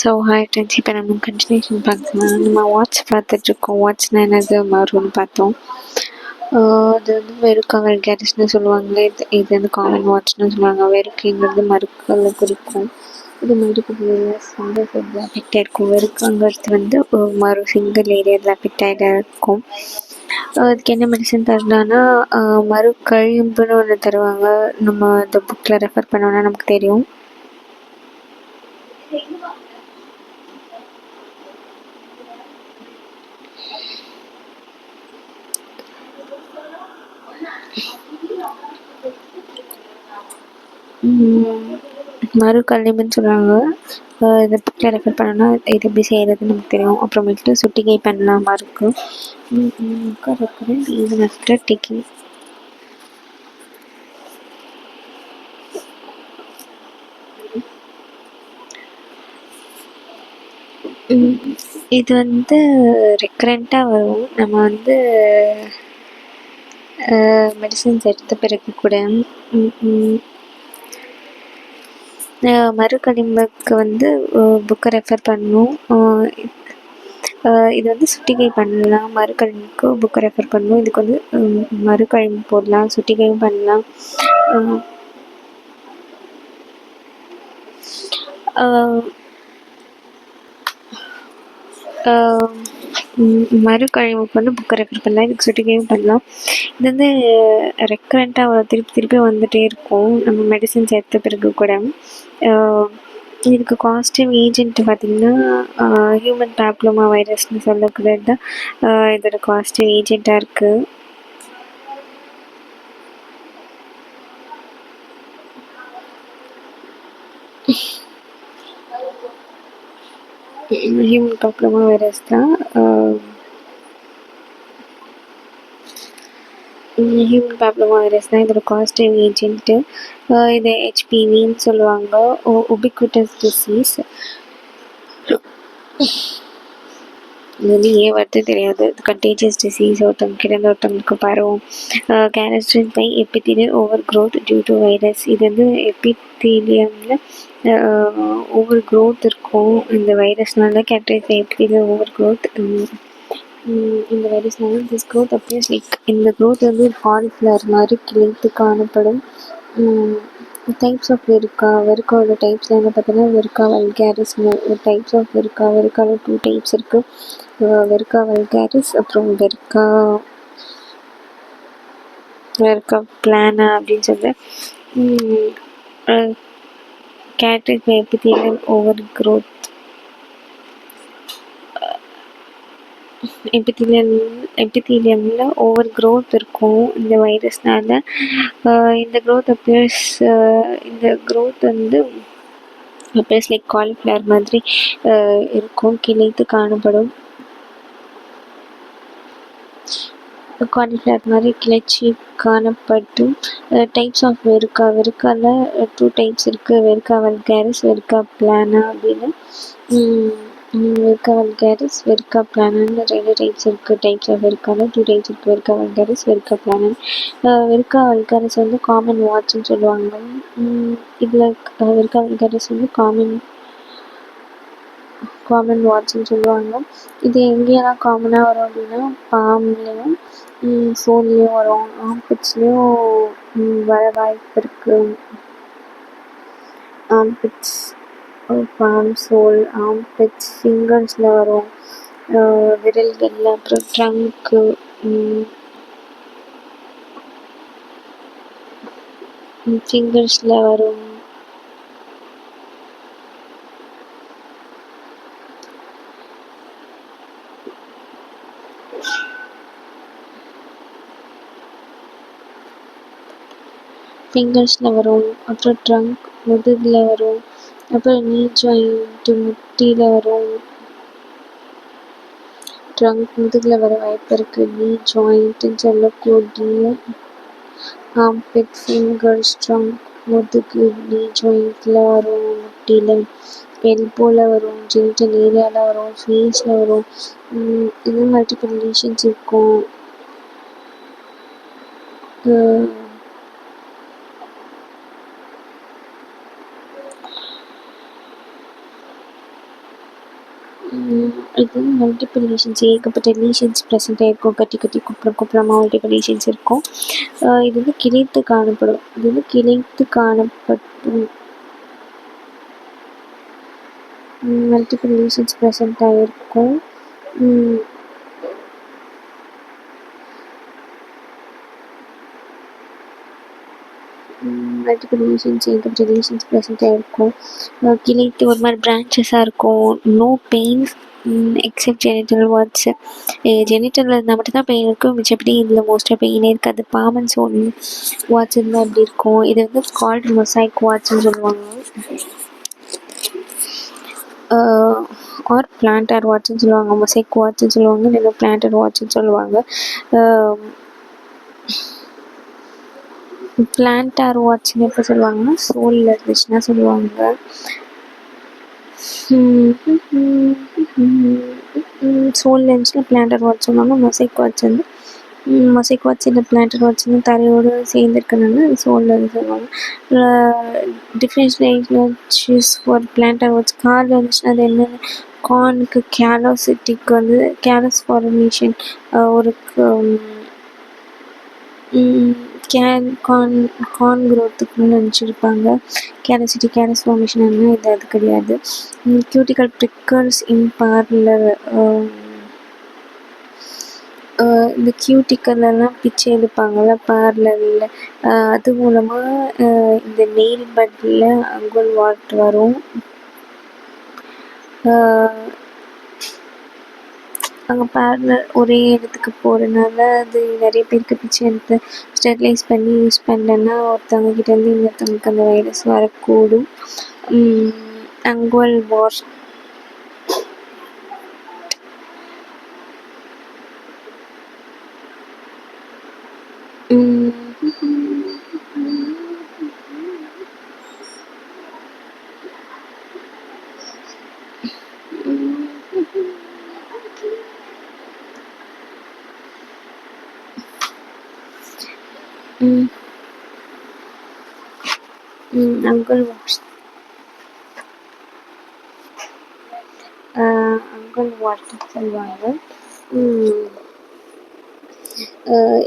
So hi friends, இப்போ நம்ம continuation பார்க்கலாம். நம்ம வாட்ச் பார்த்துட்ருக்கோம். வாட்ச்னால் என்னது மாறும்னு பார்த்தோம். அது வந்து வெறுக்கா வல்கேரிஸ்னு சொல்லுவாங்களே, இது வந்து காமன் வாட்ச்னு சொல்லுவாங்க. வெறுக்குங்கிறது மறுக்கலை குறிக்கும். இது மல்டிபிள் ஏரியாஸ் வந்து அஃபெக்ட் ஆகிருக்கும். வெறுக்காங்கிறது வந்து மறு சிங்கிள் ஏரியாவில் அஃபெக்ட் ஆகிட்டு இருக்கும். அதுக்கு என்ன மெடிசன் தரலான்னா மறு கழிம்புன்னு ஒன்று தருவாங்க. நம்ம இந்த புக்கில் ரெஃபர் பண்ணோன்னா நமக்கு தெரியும். மறு கல்லிம்புன்னு சொல்லுவாங்க. இதை புக்கில் ரெஃபர் பண்ணோன்னா இது எப்படி செய்கிறதுன்னு நமக்கு தெரியும். அப்புறமேட்டு சுட்டிகை பண்ணலாமா இருக்குது. Even after taking. இது வந்து ரெக்கரண்ட்டாக வரும். நம்ம வந்து மெடிசன்ஸ் எடுத்த பிறகு கூட மறுகழிம்புக்கு வந்து புக்கை ரெஃபர் பண்ணணும். இது வந்து சுட்டிகை பண்ணலாம். மறுகழிம்புக்கு புக்கை ரெஃபர் பண்ணணும். இதுக்கு வந்து மறுகழிம்பு போடலாம், சுட்டிகையும் பண்ணலாம். மறுகழிவுக்கு வந்து புக்கை ரெஃபர் பண்ணலாம், இதுக்கு சுட்டிகையும் பண்ணலாம். இது வந்து ரெக்கரண்ட்டாக திருப்பி திருப்பி வந்துகிட்டே இருக்கும் நம்ம மெடிசன்ஸ் எடுத்த பிறகு கூட. இதுக்கு காஸ்டிவ் ஏஜென்ட் பார்த்திங்கன்னா ஹியூமன் பேப்லோமா வைரஸ்னு சொல்லக்கூடியது தான் இதோட காஸ்டிவ் ஏஜெண்ட்டாக இருக்குது. ஹியூமன் பேப்லோமா வைரஸ் தான் ஹியூமன் பேப்லோமா வைரஸ் தான் இதோட காஸ்டிவ் ஏஜென்ட்டு. இது ஹெச்பிவின்னு சொல்லுவாங்க, உபிக்விட்டஸ் டிசீஸ். இது வந்து ஏன் வருது தெரியாது. கண்டேஜியஸ் டிசீஸ், ஒருத்தவங்க கிட்ட ஒருத்தவங்களுக்கு பரவும். Characterised by epithelial overgrowth due to virus. இது வந்து எபித்தீலியமில் ஓவர் க்ரோத் இருக்கும். இந்த வைரஸ்னால characterise by epithelial overgrowth. இந்த வைரஸ்னால திஸ் க்ரோத் அப்பியர்ஸ் லைக், இந்த க்ரோத் வந்து ஒரு காலிஃப்ளவர் மாதிரி கிளைத்து காணப்படும். டைப்ஸ் ஆஃப் வெறுக்காவோட டைப்ஸில் என்ன பார்த்தீங்கன்னா வெறுக்கா வல்கேரிஸ் டைப்ஸ் ஆஃப் வெறுக்காவில் 2 டைப்ஸ் இருக்குது. வெறுக்கா வல்கேரிஸ், அப்புறம் வெறுக்கா பிளானா அப்படின்னு சொல்லிட்டு. Characterised by epithelial overgrowth. எபித்தீலியமில் ஓவர் க்ரோத் இருக்கும் இந்த வைரஸ்னால். இந்த க்ரோத் அப்பியர்ஸ் இந்த க்ரோத் வந்து அப்பியர்ஸ் லைக் காலிஃப்ளவர் மாதிரி இருக்கும், கிளைத்து காணப்படும். காலிஃப்ளவர் மாதிரி கிளர்ச்சி காணப்படும். டைப்ஸ் ஆஃப் வெறுக்காவில் 2 டைப்ஸ் இருக்குது. வெறுக்கா வல்கேரிஸ், வெறுக்கா பிளானா அப்படின்னு. வெறுக்கா வல்கேரிஸ், வெறுக்கா பிளானான்னு 2 டைப்ஸ் இருக்குது. டைப்ஸ் ஆஃப் வெறுக்காவில் 2 டைப்ஸ் இருக்குது. வெறுக்கா வல்கேரிஸ், வெறுக்கா பிளானா. வெறுக்கா வல்கேரிஸ் வந்து காமன் வாட்ச்னு சொல்லுவாங்க. இதில் வெறுக்கா வல்கேரிஸ் வந்து காமன் வாட்ச்னு சொல்லுவாங்க. இது எங்கேயெல்லாம் காமனாக வரும் அப்படின்னா பாம்லேயும் சோல்லையும் வரும், ஆம்பிட்ஸ்லேயும் வர வாய்ப்பு இருக்குது. ஆம்பிட்ஸ், பாம், சோல், ஆம்பிட்ஸ், ஃபிங்கர்ஸில் வரும், விரல்களில், அப்புறம் ட்ரங்க்கு, ஃபிங்கர்ஸில் வரும். ஃபிங்கர்ஸில் வரும், அப்புறம் ட்ரங்க் முதுகில் வரும், அப்புறம் நீ ஜாயிண்ட்டு முட்டியில் வரும். ட்ரங்க் முதுகில் வர வாய்ப்பு இருக்குது. நீ ஜாயிண்ட்டுன்னு சொல்லக்கூடிய ஆம்பிட், ஃபிங்கர்ஸ், ட்ரங்க், முதுகு, நீ ஜாயிண்ட்டில் வரும், முட்டியில், எல்போவில் வரும், ஜெனிட்டல் ஏரியாவில் வரும், ஃபேஸில் வரும். இது மல்டிபிள் லீஷன்ஸ் இருக்கும். இது வந்து மல்டிபிள் லீஷன்ஸ், ஏகப்பட்ட லீஷன்ஸ் ப்ரெசென்ட் ஆகிருக்கும். கட்டி கட்டி குப்புறமா மல்டிபிள் லீஷன்ஸ் இருக்கும். இது வந்து கிளைத்து காணப்படும். இது வந்து கிளைத்து காணப்படும் மல்டிபிள் லீஷன்ஸ் ப்ரெசென்ட் ஆகிருக்கும். மல்டிபிள் லீஷன்ஸ், ஏகப்பட்ட லீஷன்ஸ் ப்ரெசென்ட் ஆகிருக்கும். கிளைத்து ஒரு மாதிரி பிரான்ச்சஸாக இருக்கும். No pain except genital warts. ஜெனிட்டலில் இருந்தால் மட்டும்தான் பெயின் இருக்கும், மிச்சப்படி இதில் மோஸ்ட்டாக பெயினே இருக்காது. பாமன்ஸ் ஒன்று வாட்ஸ் இருந்தால் அப்படி இருக்கும். இது வந்து கால்டு மொசைக் வாட்ஸ்ன்னு சொல்லுவாங்க. ஆர் பிளான்டர் வாட்ஸ்ன்னு சொல்லுவாங்க. மொசைக் வாட்ஸ்ன்னு சொல்லுவாங்க, இல்லைன்னா பிளான்டர் வாட்ஸ்ன்னு சொல்லுவாங்க. பிளான்டார் வாட்ச்னு எப்போ சொல்லுவாங்கன்னா சோலில் இருந்துச்சுன்னா சொல்லுவாங்க. சோலில் இருந்துச்சுன்னா பிளான்டர் வாட்ச் சொல்லுவாங்க. மொசைக் வாட்ச் வந்து மொசைக் வாட்ச் இல்லை பிளான்டர் வாட்ச் வந்து தரையோடு சேர்ந்துருக்கனால சோலில் சொல்லுவாங்க. டிஃப்ரென்ஷியேஷன்ஸ் ஃபார் பிளான்டர் வாட்ச் காலில் இருந்துச்சுன்னா அது என்னென்ன கார்னுக்கு கேலோசிட்டிக்கு வந்து கேலஸ் ஃபார்மேஷன் ஒரு கார்ன் க்ரோத்துக்குன்னு நினச்சிருப்பாங்க. கேலசிட்டி கேலஸ் ஃபார்மேஷன் இது அது கிடையாது. கியூட்டிக்கல் ப்ரிக்கல்ஸ் இன் பார்லர், இந்த கியூட்டிக்கல்லாம் பிச்சு எடுப்பாங்கள்ல பார்லரில், அது மூலமாக இந்த நெயில் பட்டில் அங்கோல் வாட் வரும். அங்கே பார்லர் ஒரே இடத்துக்கு போகிறனால அது நிறைய பேருக்கு பிச்சு எடுத்து ஸ்டெர்லைஸ் பண்ணி யூஸ் பண்ணலன்னா ஒருத்தவங்க கிட்டேருந்து இன்னொருத்தவங்களுக்கு அந்த வைரஸ் வரக்கூடும். அங்கோல் வாட் அங்கோல் வாட்ஸ் அங்கோல் வாட்ஸ்ன்னு சொல்லுவாங்க.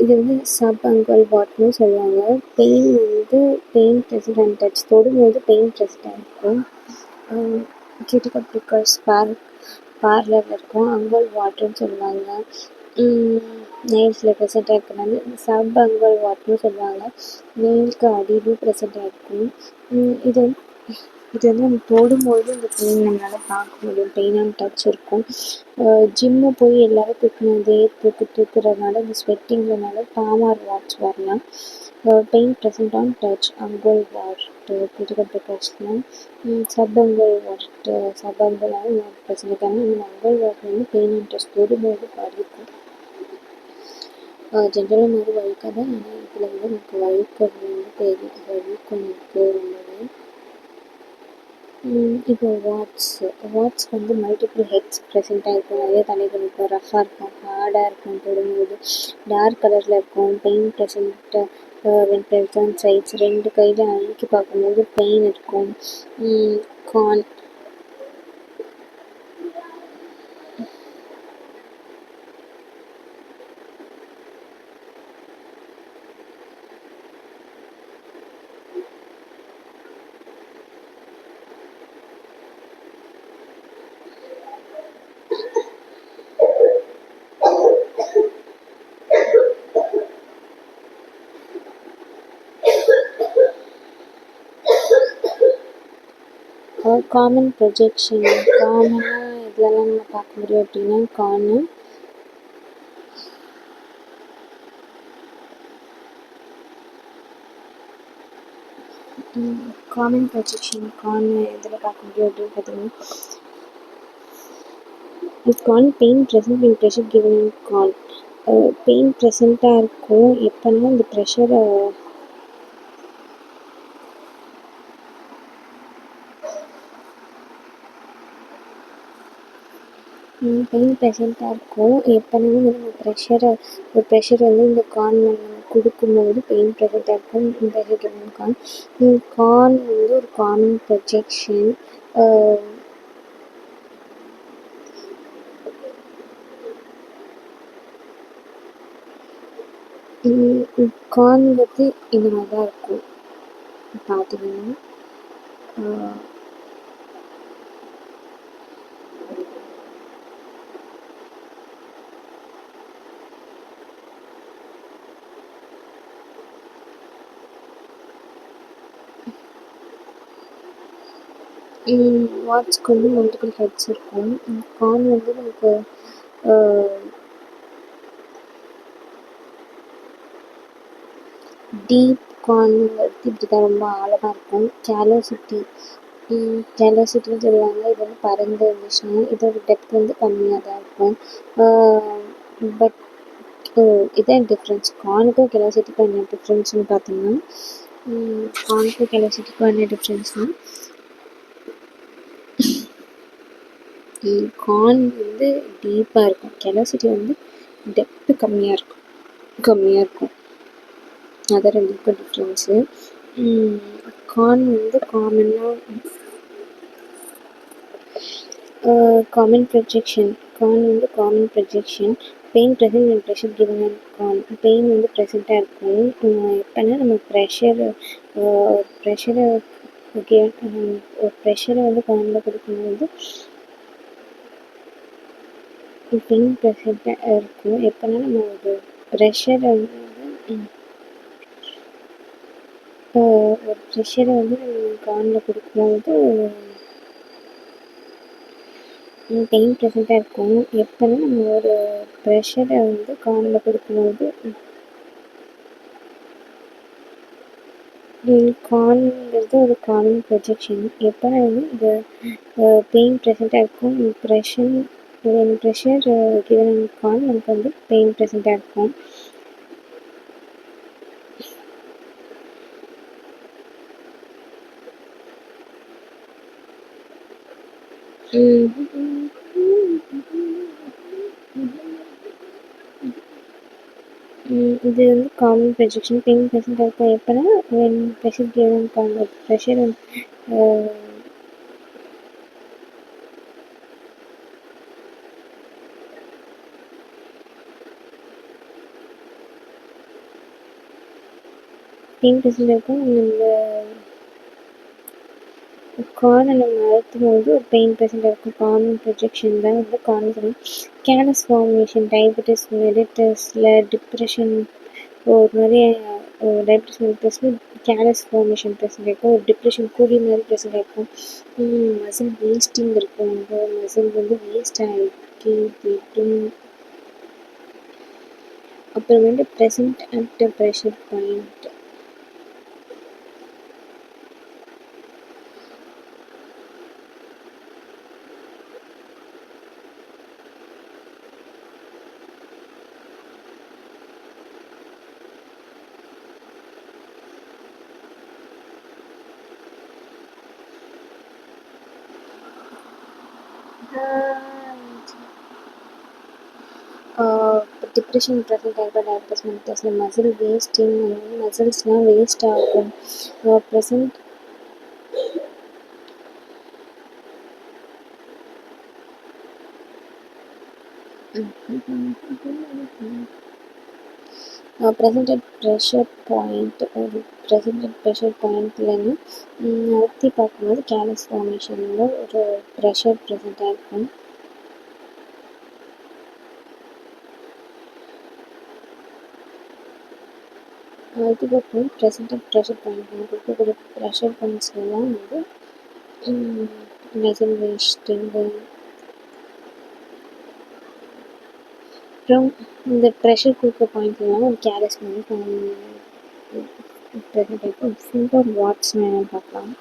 இது வந்து சப் அங்கோல் வாட்னு சொல்லுவாங்க. பெயின் வந்து பெயின் ப்ரெசென்ட் அண்ட் டச், தொடும்போது பெயின் ப்ரெசென்ட்டாக இருக்கும். கியூட்டிக்கல் ப்ரிக்கல்ஸ் பார்லரில் இருக்கும். அங்கோல் வாட்ருன்னு சொல்லுவாங்க. நெயில்ஸில் ப்ரெசென்ட்டாக இருக்கிறனால சப் அங்கோல் வாட்னு சொல்லுவாங்க. நெயிலுக்கு அடியிலும் ப்ரெசென்ட்டாக இருக்கும். இது வந்து நம்ம தொடும்போது இந்த பெயின் நம்மளால் பார்க்க முடியும். பெயின் அண்ட் டச் இருக்கும். ஜிம்மு போய் எல்லோரும் தூக்குறதுனால இந்த ஸ்வெட்டிங்கிறனால பாமார் வாட்ச் வரலாம். Pain present on touch ungual wart critical ப்ரிக்கல்ஸ்னால் சப் அங்கோல் வாட் சப் அங்கோலால் ப்ரெசென்ட் இருக்காங்க. இந்த அங்கோல் வாட் வந்து பெயின் அண்ட் டச் தொடும்போது வலிக்கும். ஜென்ரலாக மாதிரி வலிக்காது, ஆனால் இதில் வந்து எனக்கு வலிக்கிறது வந்து தெரியும், வலிக்கும் எனக்கு ரொம்பவே. இப்போ வாட்ஸ் வந்து மல்டிபிள் ஹெட்ஸ் ப்ரெசென்ட்டாக இருக்கும். நிறைய தலைகள் இருக்கும், ரஃப்பாக இருக்கும், ஹார்டாக இருக்கும், தொடும்போது டார்க் கலரில் இருக்கும். பெயின் ப்ரெசென்ட்டாக வென் ப்ரெசென்ட் சைட்ஸ் 2 கையில் அமுக்கி பார்க்கும்போது பெயின் இருக்கும். Corn common projection. காமனாக இதெல்லாம் நம்ம பார்க்க முடியும் அப்படின்னா காமன் ப்ரொஜெக்ஷன் இதில் பார்க்க முடியும் அப்படின்னு பார்த்தீங்கன்னா corn pain present in pressure given in corn. Pain ப்ரெசென்ட்டாக இருக்கும் எப்போன்னா இந்த ப்ரெஷரை பெயின் ப்ரெசென்ட்டாக இருக்கும் எப்போனா வந்து நம்ம ப்ரெஷர் வந்து இந்த கார்ன் நம்ம கொடுக்கும்போது பெயின் ப்ரெசென்ட்டாக இருக்கும். ப்ரெஷர் கிவன் கார்ன் வந்து ஒரு காமன் ப்ரொஜெக்ஷன். கார்ன் வந்து இந்த மாதிரி தான் இருக்கும் பார்த்தீங்கன்னா. வாட்ச்க்கு வந்து மல்டிபிள் ஹெட்ஸ் இருக்கும். கார்ன் வந்து நமக்கு டீப் கார்னுங்கிறது இப்படி தான் ரொம்ப ஆழமாக இருக்கும். கேலோசிட்டின்னு சொல்லுவாங்க. இது வந்து பறந்து இருந்துச்சுன்னா இதோட டெப்த் வந்து கம்மியாக தான் இருக்கும். பட் இதான் டிஃப்ரென்ஸ். கார்னுக்கும் கெலாசிட்டிக்கும் என்ன டிஃப்ரென்ஸ்னு பார்த்தீங்கன்னா, கார்னுக்கும் கெலாசிட்டிக்கும் என்ன டிஃப்ரென்ஸ்னால், கார்ன் வந்து டீப்பாக இருக்கும், கெலாசிட்டி வந்து டெப்த்து கம்மியாக இருக்கும். அதான் ரெண்டுக்கும் டிஃப்ரென்ஸு. கார்ன் வந்து காமன் ப்ரொஜெக்ஷன். கார்ன் வந்து common projection. Pain present and pressure given and corn. Pain வந்து ப்ரெசண்ட்டாக இருக்கும். எப்போனா நம்ம ப்ரெஷரை வந்து கார்னில் கொடுக்கும்போது பெயின் ப்ரெசண்ட்டாக இருக்கும். எப்போனா நம்ம ஒரு ப்ரெஷரை வந்து நம்ம கார்னில் கொடுக்கும்போது பெயின் ப்ரெசண்ட்டாக இருக்கும். எப்போனா நம்ம ஒரு ப்ரெஷரை வந்து கார்னில் கொடுக்கும்போது கார்ன்ங்கிறது ஒரு காமன் ப்ரொஜெக்ஷன். எப்போனா வந்து இந்த பெயின் ப்ரெசண்ட்டாக இருக்கும். ப்ரெஷர் கிவன் கார்ன் நமக்கு வந்து பெயின் ப்ரெசண்ட்டாக இருக்கும். இது வந்து காமன் ப்ரொஜெக்ஷன். பெயின் ப்ரெசண்ட்டாக இருக்கும் எப்போனா pressure given corn pressure pain ப்ரெசண்ட்டாக இருக்கும். இந்த கார்னை நம்ம அழுத்தும் போது ஒரு பெயின் ப்ரெசண்ட்டாக இருக்கும். காமன் ப்ரொஜெக்ஷன் தான் வந்து கார்னு சொல்லணும். கேலஸ் ஃபார்மேஷன் டயபெட்டிஸ் மெலிட்டஸில் டிப்ரெஷன் ஒரு மாதிரி டயபெட்டிஸ் மெலிட்டஸில் கேலஸ் ஃபார்மேஷன் ப்ரெசண்ட் இருக்கும். ஒரு டிப்ரெஷன் கூடிய மாதிரி ப்ரெசண்ட் இருக்கும். மசில் வேஸ்டிங் இருக்கும். மசில் வந்து வேஸ்ட் ஆகிட்டு போய்ட்டும். அப்புறம் வந்து present at pressure point. Depression present ஆகிருக்கும். டயபெட்டிஸ் மெலிட்டஸில் மசில் வேஸ்டிங், மசில்ஸ்லாம் வேஸ்ட் ஆகும். Present present pressure point. ஒரு ப்ரெசன்ட் ப்ரெஷர் பாயிண்ட்லன்னு அழுத்தி பார்க்கும்போது கேலஸ் ஃபார்மேஷனில் ஒரு ப்ரெஷர் ப்ரெசண்ட்டாக இருக்கும். அழுத்தி பார்க்கும்போது ப்ரெசன்ட் ப்ரெஷர் பாயிண்ட் கொடுக்கக்கூடிய ப்ரெஷர் பாயிண்ட்ஸ்லாம் வந்து மசில் வேஸ்டிங்கு. அப்புறம் இந்த ப்ரெஷர் கொடுக்குற பாயிண்ட்லாம் ஒரு கேலஸ் வந்து ப்ரெசென்ட் ஆகிருக்கும். ஃபிங்கர் வாட்ஸ் என்னென்னு பார்க்கலாம்.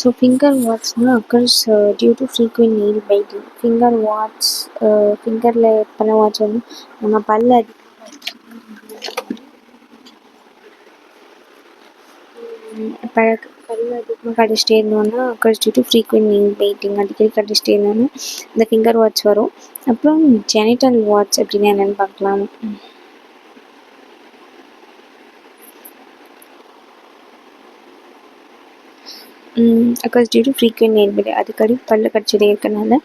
ஸோ ஃபிங்கர் வாட்ஸ்னால் occurs due to frequent nail biting. Finger warts ஃபிங்கரில் பண்ண வாட்ச் வந்து நம்ம பல் அதிகமாக கடிச்சிட்டே இருந்தோம்னா occurs due to frequent nail biting. அடிக்கடி கடிச்சிட்டே இருந்தோம்னா இந்த ஃபிங்கர் வாட்ச் வரும். அப்புறம் ஜெனிட்டல் வாட்ச் அப்படின்னா என்னென்னு பார்க்கலாம். Occurs due to frequent nail biting, அடிக்கடி பல்லு கடிச்சிட்டே இருக்கனால.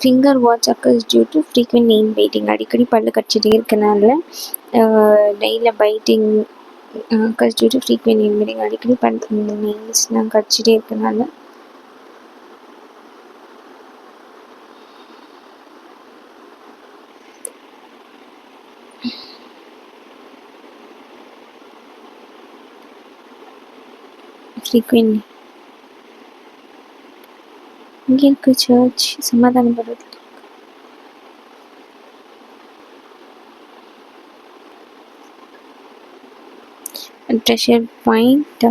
Finger warts occurs due to frequent nail biting, அடிக்கடி பல்லு கடிச்சிட்டே இருக்கனால. நெயிலில் biting occurs due to frequent nail biting, அடிக்கடி நெயில்ஸ்லாம் கடிச்சிட்டே இருக்கனால. ஃப்ரீக்வெண்ட் இங்கே இருக்கு சர்ச் சமாதானப்படுறது. ட்ரெஷர் பாயிண்ட்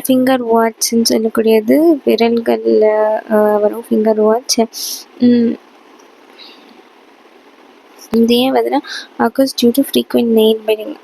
ஃபிங்கர் வாட்ச்ன்னு சொல்லக்கூடியது விரல்களில் வரும் ஃபிங்கர் வாட்ச். இது ஏன் பார்த்தீங்கன்னா occurs due to frequent nail biting.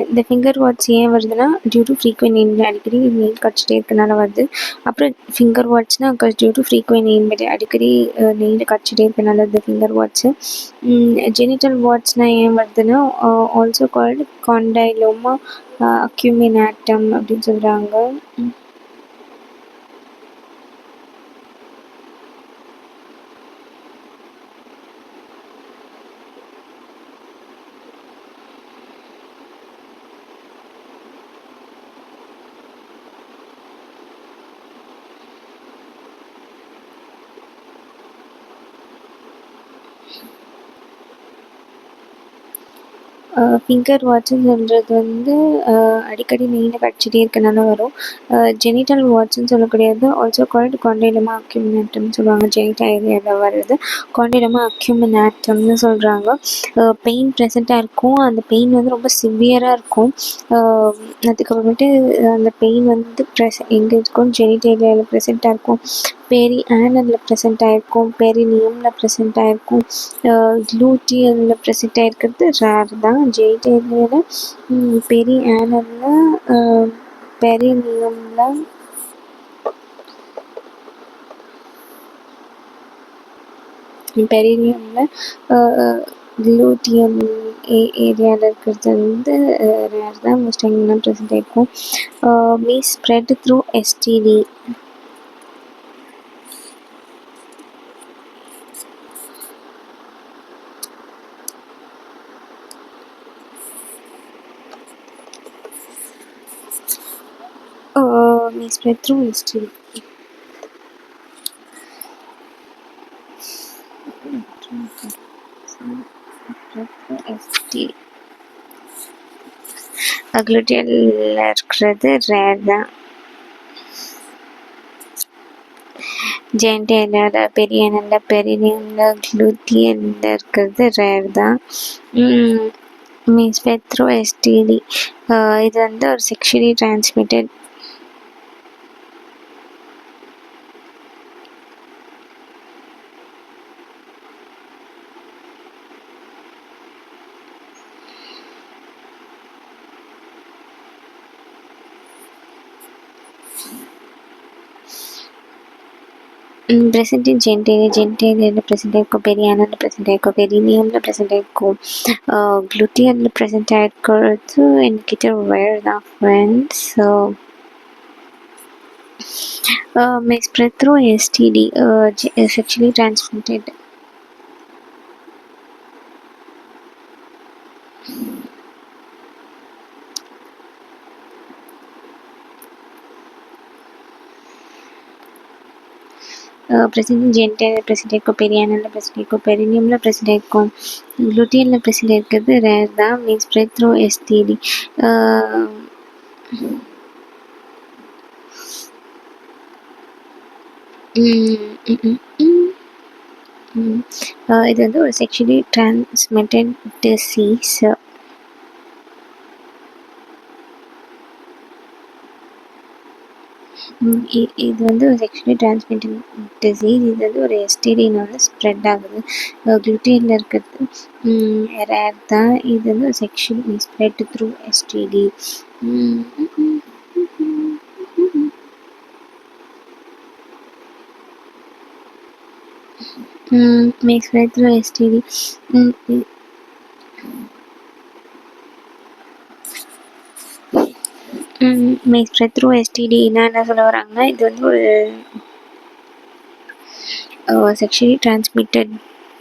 இந்த ஃபிங்கர் வாட்ச் ஏன் வருதுன்னா டியூ டு ஃப்ரீக்வெண்ட் நெயில், அடிக்கடி நெயில் கடிச்சிட்டே இருக்கனால வருது. அப்புறம் ஃபிங்கர் வாட்ச்னா due to frequent nail biting, அடிக்கடி நெயில் கடிச்சிட்டே இருக்கனால இந்த ஃபிங்கர் வாட்ச்சு. ஜெனிட்டல் வாட்ச்னா ஏன் வருதுன்னா ஆல்சோ கால்டு காண்டைலோமா அக்யூமினாட்டம் அப்படின்னு சொல்கிறாங்க. ஃபிங்கர் வாட்ச்சுன்னு சொல்கிறது வந்து அடிக்கடி நெயிலை கடிச்சிட்டே இருக்கனால வரும். ஜெனிட்டல் வாட்ச்ன்னு சொல்லக்கூடியது ஆல்சோ கால்டு காண்டைலோமா அக்யூமினாட்டம்னு சொல்லுவாங்க. ஜெனிட்டல் ஏரியாவில் வர்றது காண்டைலோமா அக்யூமினாட்டம்னு சொல்கிறாங்க. பெயின் ப்ரெசண்ட்டாக இருக்கும், அந்த பெயின் வந்து ரொம்ப சிவியராக இருக்கும். அதுக்கப்புறமேட்டு அந்த பெயின் வந்து எங்கே இருக்கும், ஜெனிட்டல் ஏரியாவில் ப்ரெசென்ட்டாக இருக்கும், பெரி ஆனலில் ப்ரெசென்ட் ஆகிருக்கும், பெரினியமில் ப்ரெசென்ட் ஆகிருக்கும், க்ளூட்டியலில் ப்ரெசென்ட் ஆகிருக்கிறது ரேர் தான். ஜெனிட்டல் ஏரியாவில் பெரி ஆனலில் பெரினியமில் க்ளூட்டியல் ஏரியாவில் இருக்கிறது வந்து ரேர் தான், மோஸ்ட் டைம்லாம் ப்ரெசென்ட் ஆகிருக்கும். May spread through STD. may spread through STD. Gluteal இருக்கிறது ரேர் தான். ஜென்டேல பெரியனில் பெரினியமில் க்ளூட்டியலில் இருக்கிறது ரேர் தான். மீன்ஸ் பெத்ரோ எஸ்டிடி இது வந்து ஒரு செக்ஷுவலி டிரான்ஸ்மிட்டட் ப்ரெசென்ட் இன் ஜென்டைலில் ப்ரெசென்ட் ஆகிருக்கும், பெரியானரில் ப்ரெசென்ட் ஆகிருக்கும், பெரினியமில் ப்ரெசென்ட் ஆகிருக்கும், குளுட்டியனில் ப்ரெசென்ட் ஆகிருக்கிறது என்கிட்ட வேறு தான் friends. may spread through STD, sexually transmitted. present in genital present ஆகிருக்கும், பெரியானரில் present ஆகிருக்கும், பெரினியமில் present ஆகிருக்கும், குளுட்டியனில் present ஆகிருக்கிறது ரேர் தான். may spread through STD. இது வந்து ஒரு செக்ஷுவலி டிரான்ஸ்மிட்டட் டிசீஸ். இது வந்து ஒரு செக்ஷுவலி டிரான்ஸ்மிட்டட் டிசீஸ். இது வந்து ஒரு எஸ்டிடினால ஸ்ப்ரெட் ஆகுது. குளுட்டியனில் இருக்கிறது ரேர் தான். இது வந்து ஒரு sexually spread through STD. may spread through STD. may spread through STD என்ன சொல்ல வராங்கன்னா, இது வந்து ஒரு sexually transmitted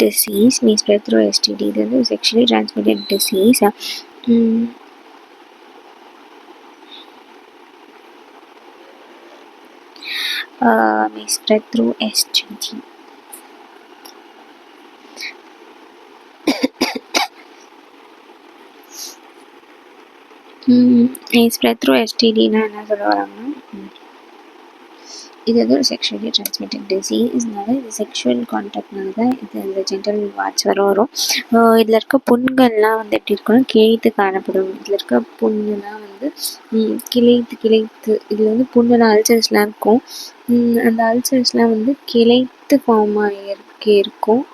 disease. may spread through STD. இது வந்து ஒரு sexually transmitted disease. may spread through STD. spread through STDனா என்ன சொல்ல வராங்கன்னா, இது வந்து ஒரு செக்ஷுவலி டிரான்ஸ்மிட்டட் டிசீஸ்னால இது செக்ஷுவல் கான்டாக்ட்னால தான் இது அந்த ஜென்டல் வாட்ஸ் வரும். இதில் இருக்க புண்கள்லாம் வந்து எப்படி இருக்குன்னா கிழித்து காணப்படும். இதில் இருக்க புண்ணுலாம் வந்து கிளைத்து இதில் வந்து புண்ணுலாம் அல்சர்ஸ்லாம் இருக்கும். அந்த அல்சர்ஸ்லாம் வந்து கிளைத்து ஃபார்ம் ஆகி இருக்கும்.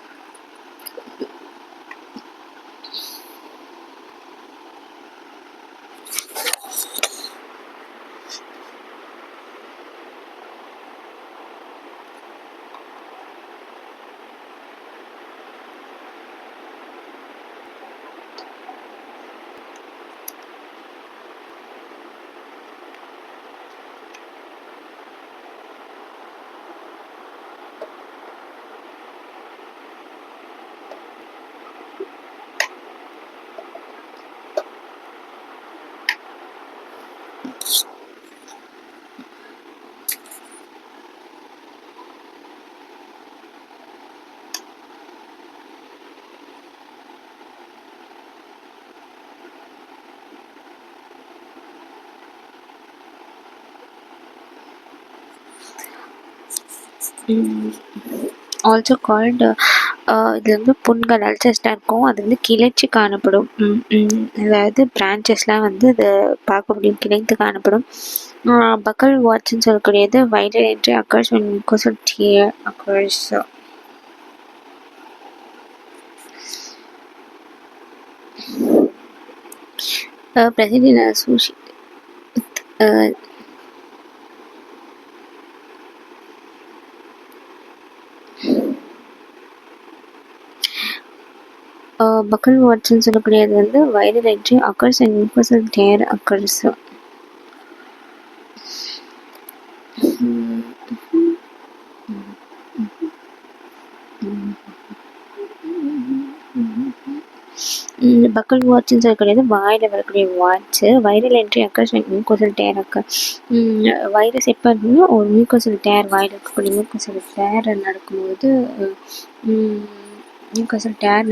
ஆல்சோ கால்டு இது வந்து புண்கள் அல்சர்ஸ்லாம் இருக்கும். அது வந்து கிளைச்சி காணப்படும். அதாவது பிரான்ச்சஸ்லாம் வந்து அது பார்க்க முடியும், கிளைத்து காணப்படும். பக்கல் வாட்ஸ்ன்னு சொல்லக்கூடியது viral entry occurs when mucosal tear occurs. present in association பக்கல் வாட்ஸ்ன்னு சொல்லக்கூடியது வந்து viral entry occurs and mucosal tear occurs. பக்கல் வாட்ஸ்ன்னு சொல்லக்கூடியது வாயில் வரக்கூடிய watch. Viral entry occurs when mucosal tear occur. Virus எப்போ இருக்குன்னா ஒரு மியூக்கோசல் டேர் வாயில் இருக்கக்கூடிய மியூக்கோசல் டேர்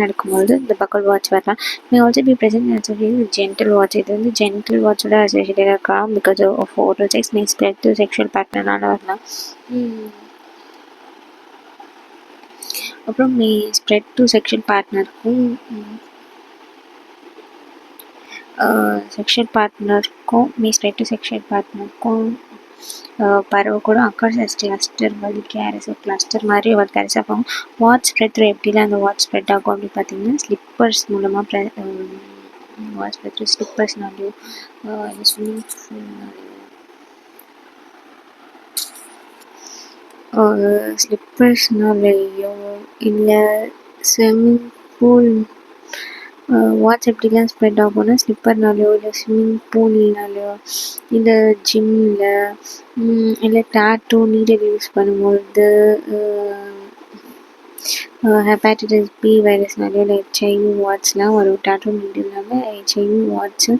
நடக்கும்போது இந்த பக்கல் வாட்ச் வரலாம். May also be present associated with genital warts. இது வந்து ஜென்டல் வாட்சோட அசோசியேட்டடாக இருக்கலாம். Because of oral sex may spread to sexual பார்ட்னர்னால வரலாம். அப்புறம் மே ஸ்ப்ரெட் டு செக்ஷுவல் பார்ட்னருக்கும் மே ஸ்ப்ரெட் டு செக்ஷுவல் பார்ட்னருக்கும் பரவக்கூடும். அக்கர்ஸ் கிளஸ்டர் வலி கேரஸ் ஒரு கிளஸ்டர் மாதிரி ஒரு கேரஸாக போகும். வாட்ச் ஸ்ப்ரெட் த்ரூ எப்படிலாம் அந்த வாட்ச் ஸ்ப்ரெட் ஆகும் அப்படின்னு பார்த்தீங்கன்னா ஸ்லிப்பர்ஸ் மூலமாக வாட்ச் ஸ்ப்ரெட் த்ரூ ஸ்லிப்பர்ஸ்னாலையும் ஸ்விம்மிங் பூல்னாலையும் ஸ்லிப்பர்ஸ்னாலேயோ இல்லை ஸ்விம்மிங் பூல் வாட்ச் எப்படிலாம் ஸ்ப்ரெட் ஆகும்னா ஸ்லிப்பர்னாலேயோ இல்லை ஸ்விம்மிங் பூல்னாலேயோ இல்லை ஜிம்மில் இல்லை டாட்டூ நீடல் யூஸ் பண்ணும்பொழுது ஹெப்பாட்டிட்டிஸ் பி வைரஸ்னாலேயோ இல்லை ஹெச்ஐவி வாட்ச்லாம் வரும். டாட்டூ நீடல்னால HIV warts,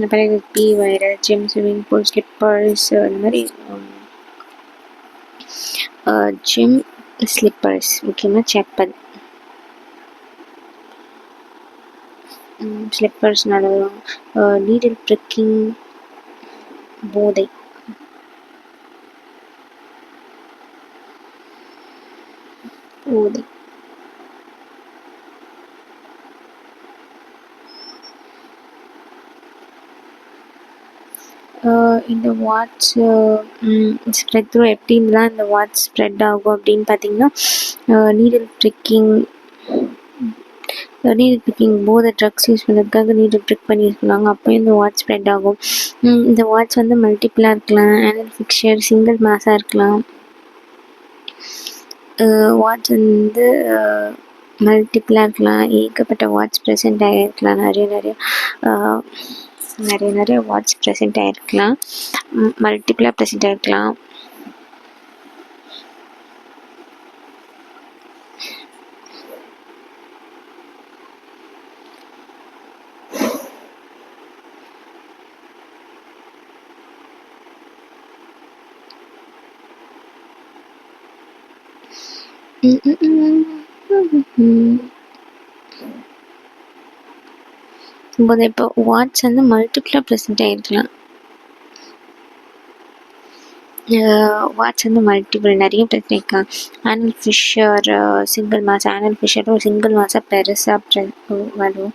hepatitis B virus, gym, swimming pool, slippers அந்த மாதிரி ஜிம் ஸ்லிப்பர்ஸ் முக்கியமாக செப்பல் ஸ்லிப்பர்ஸ்னால நீடில் ப்ரிக்கிங் போதை போதை இந்த வாட்ச் ஸ்ப்ரெட் த்ரூ எப்படின்லாம் இந்த வாட்ச் ஸ்ப்ரெட் ஆகும் அப்படின்னு பார்த்தீங்கன்னா நீடில் ப்ரிக்கிங் போதை ட்ரக்ஸ் யூஸ் பண்ணுறதுக்காக நீடில் ப்ரிக் பண்ணி யூஸ் பண்ணுவாங்க. அப்போயும் இந்த வாட்ச் ஸ்ப்ரெட் ஆகும். இந்த வாட்ச் வந்து மல்டிபிளாக இருக்கலாம், ஆனல் ஃபிக்சர் சிங்கிள் மாஸாக இருக்கலாம். வாட்ச் வந்து மல்டிபிளாக இருக்கலாம், ஏகப்பட்ட வாட்ச் ப்ரெசென்ட் ஆகிருக்கலாம், நிறைய வாட்ச் ப்ரெசென்ட் ஆகிருக்கலாம், மல்டிபிளாக ப்ரெசென்ட் ஆகிருக்கலாம். இப்போ வாட்ச் வந்து மல்டிபிளாக ப்ரெசென்ட் ஆகிருக்கலாம். வாட்ச் வந்து மல்டிபிள் நிறைய பிரச்சனை இருக்கலாம். ஆனல் ஃபிஷர் சிங்கிள் மாஸ், ஆனல் ஃபிஷரும் சிங்கிள் மாஸாக பெருசாக வரும்.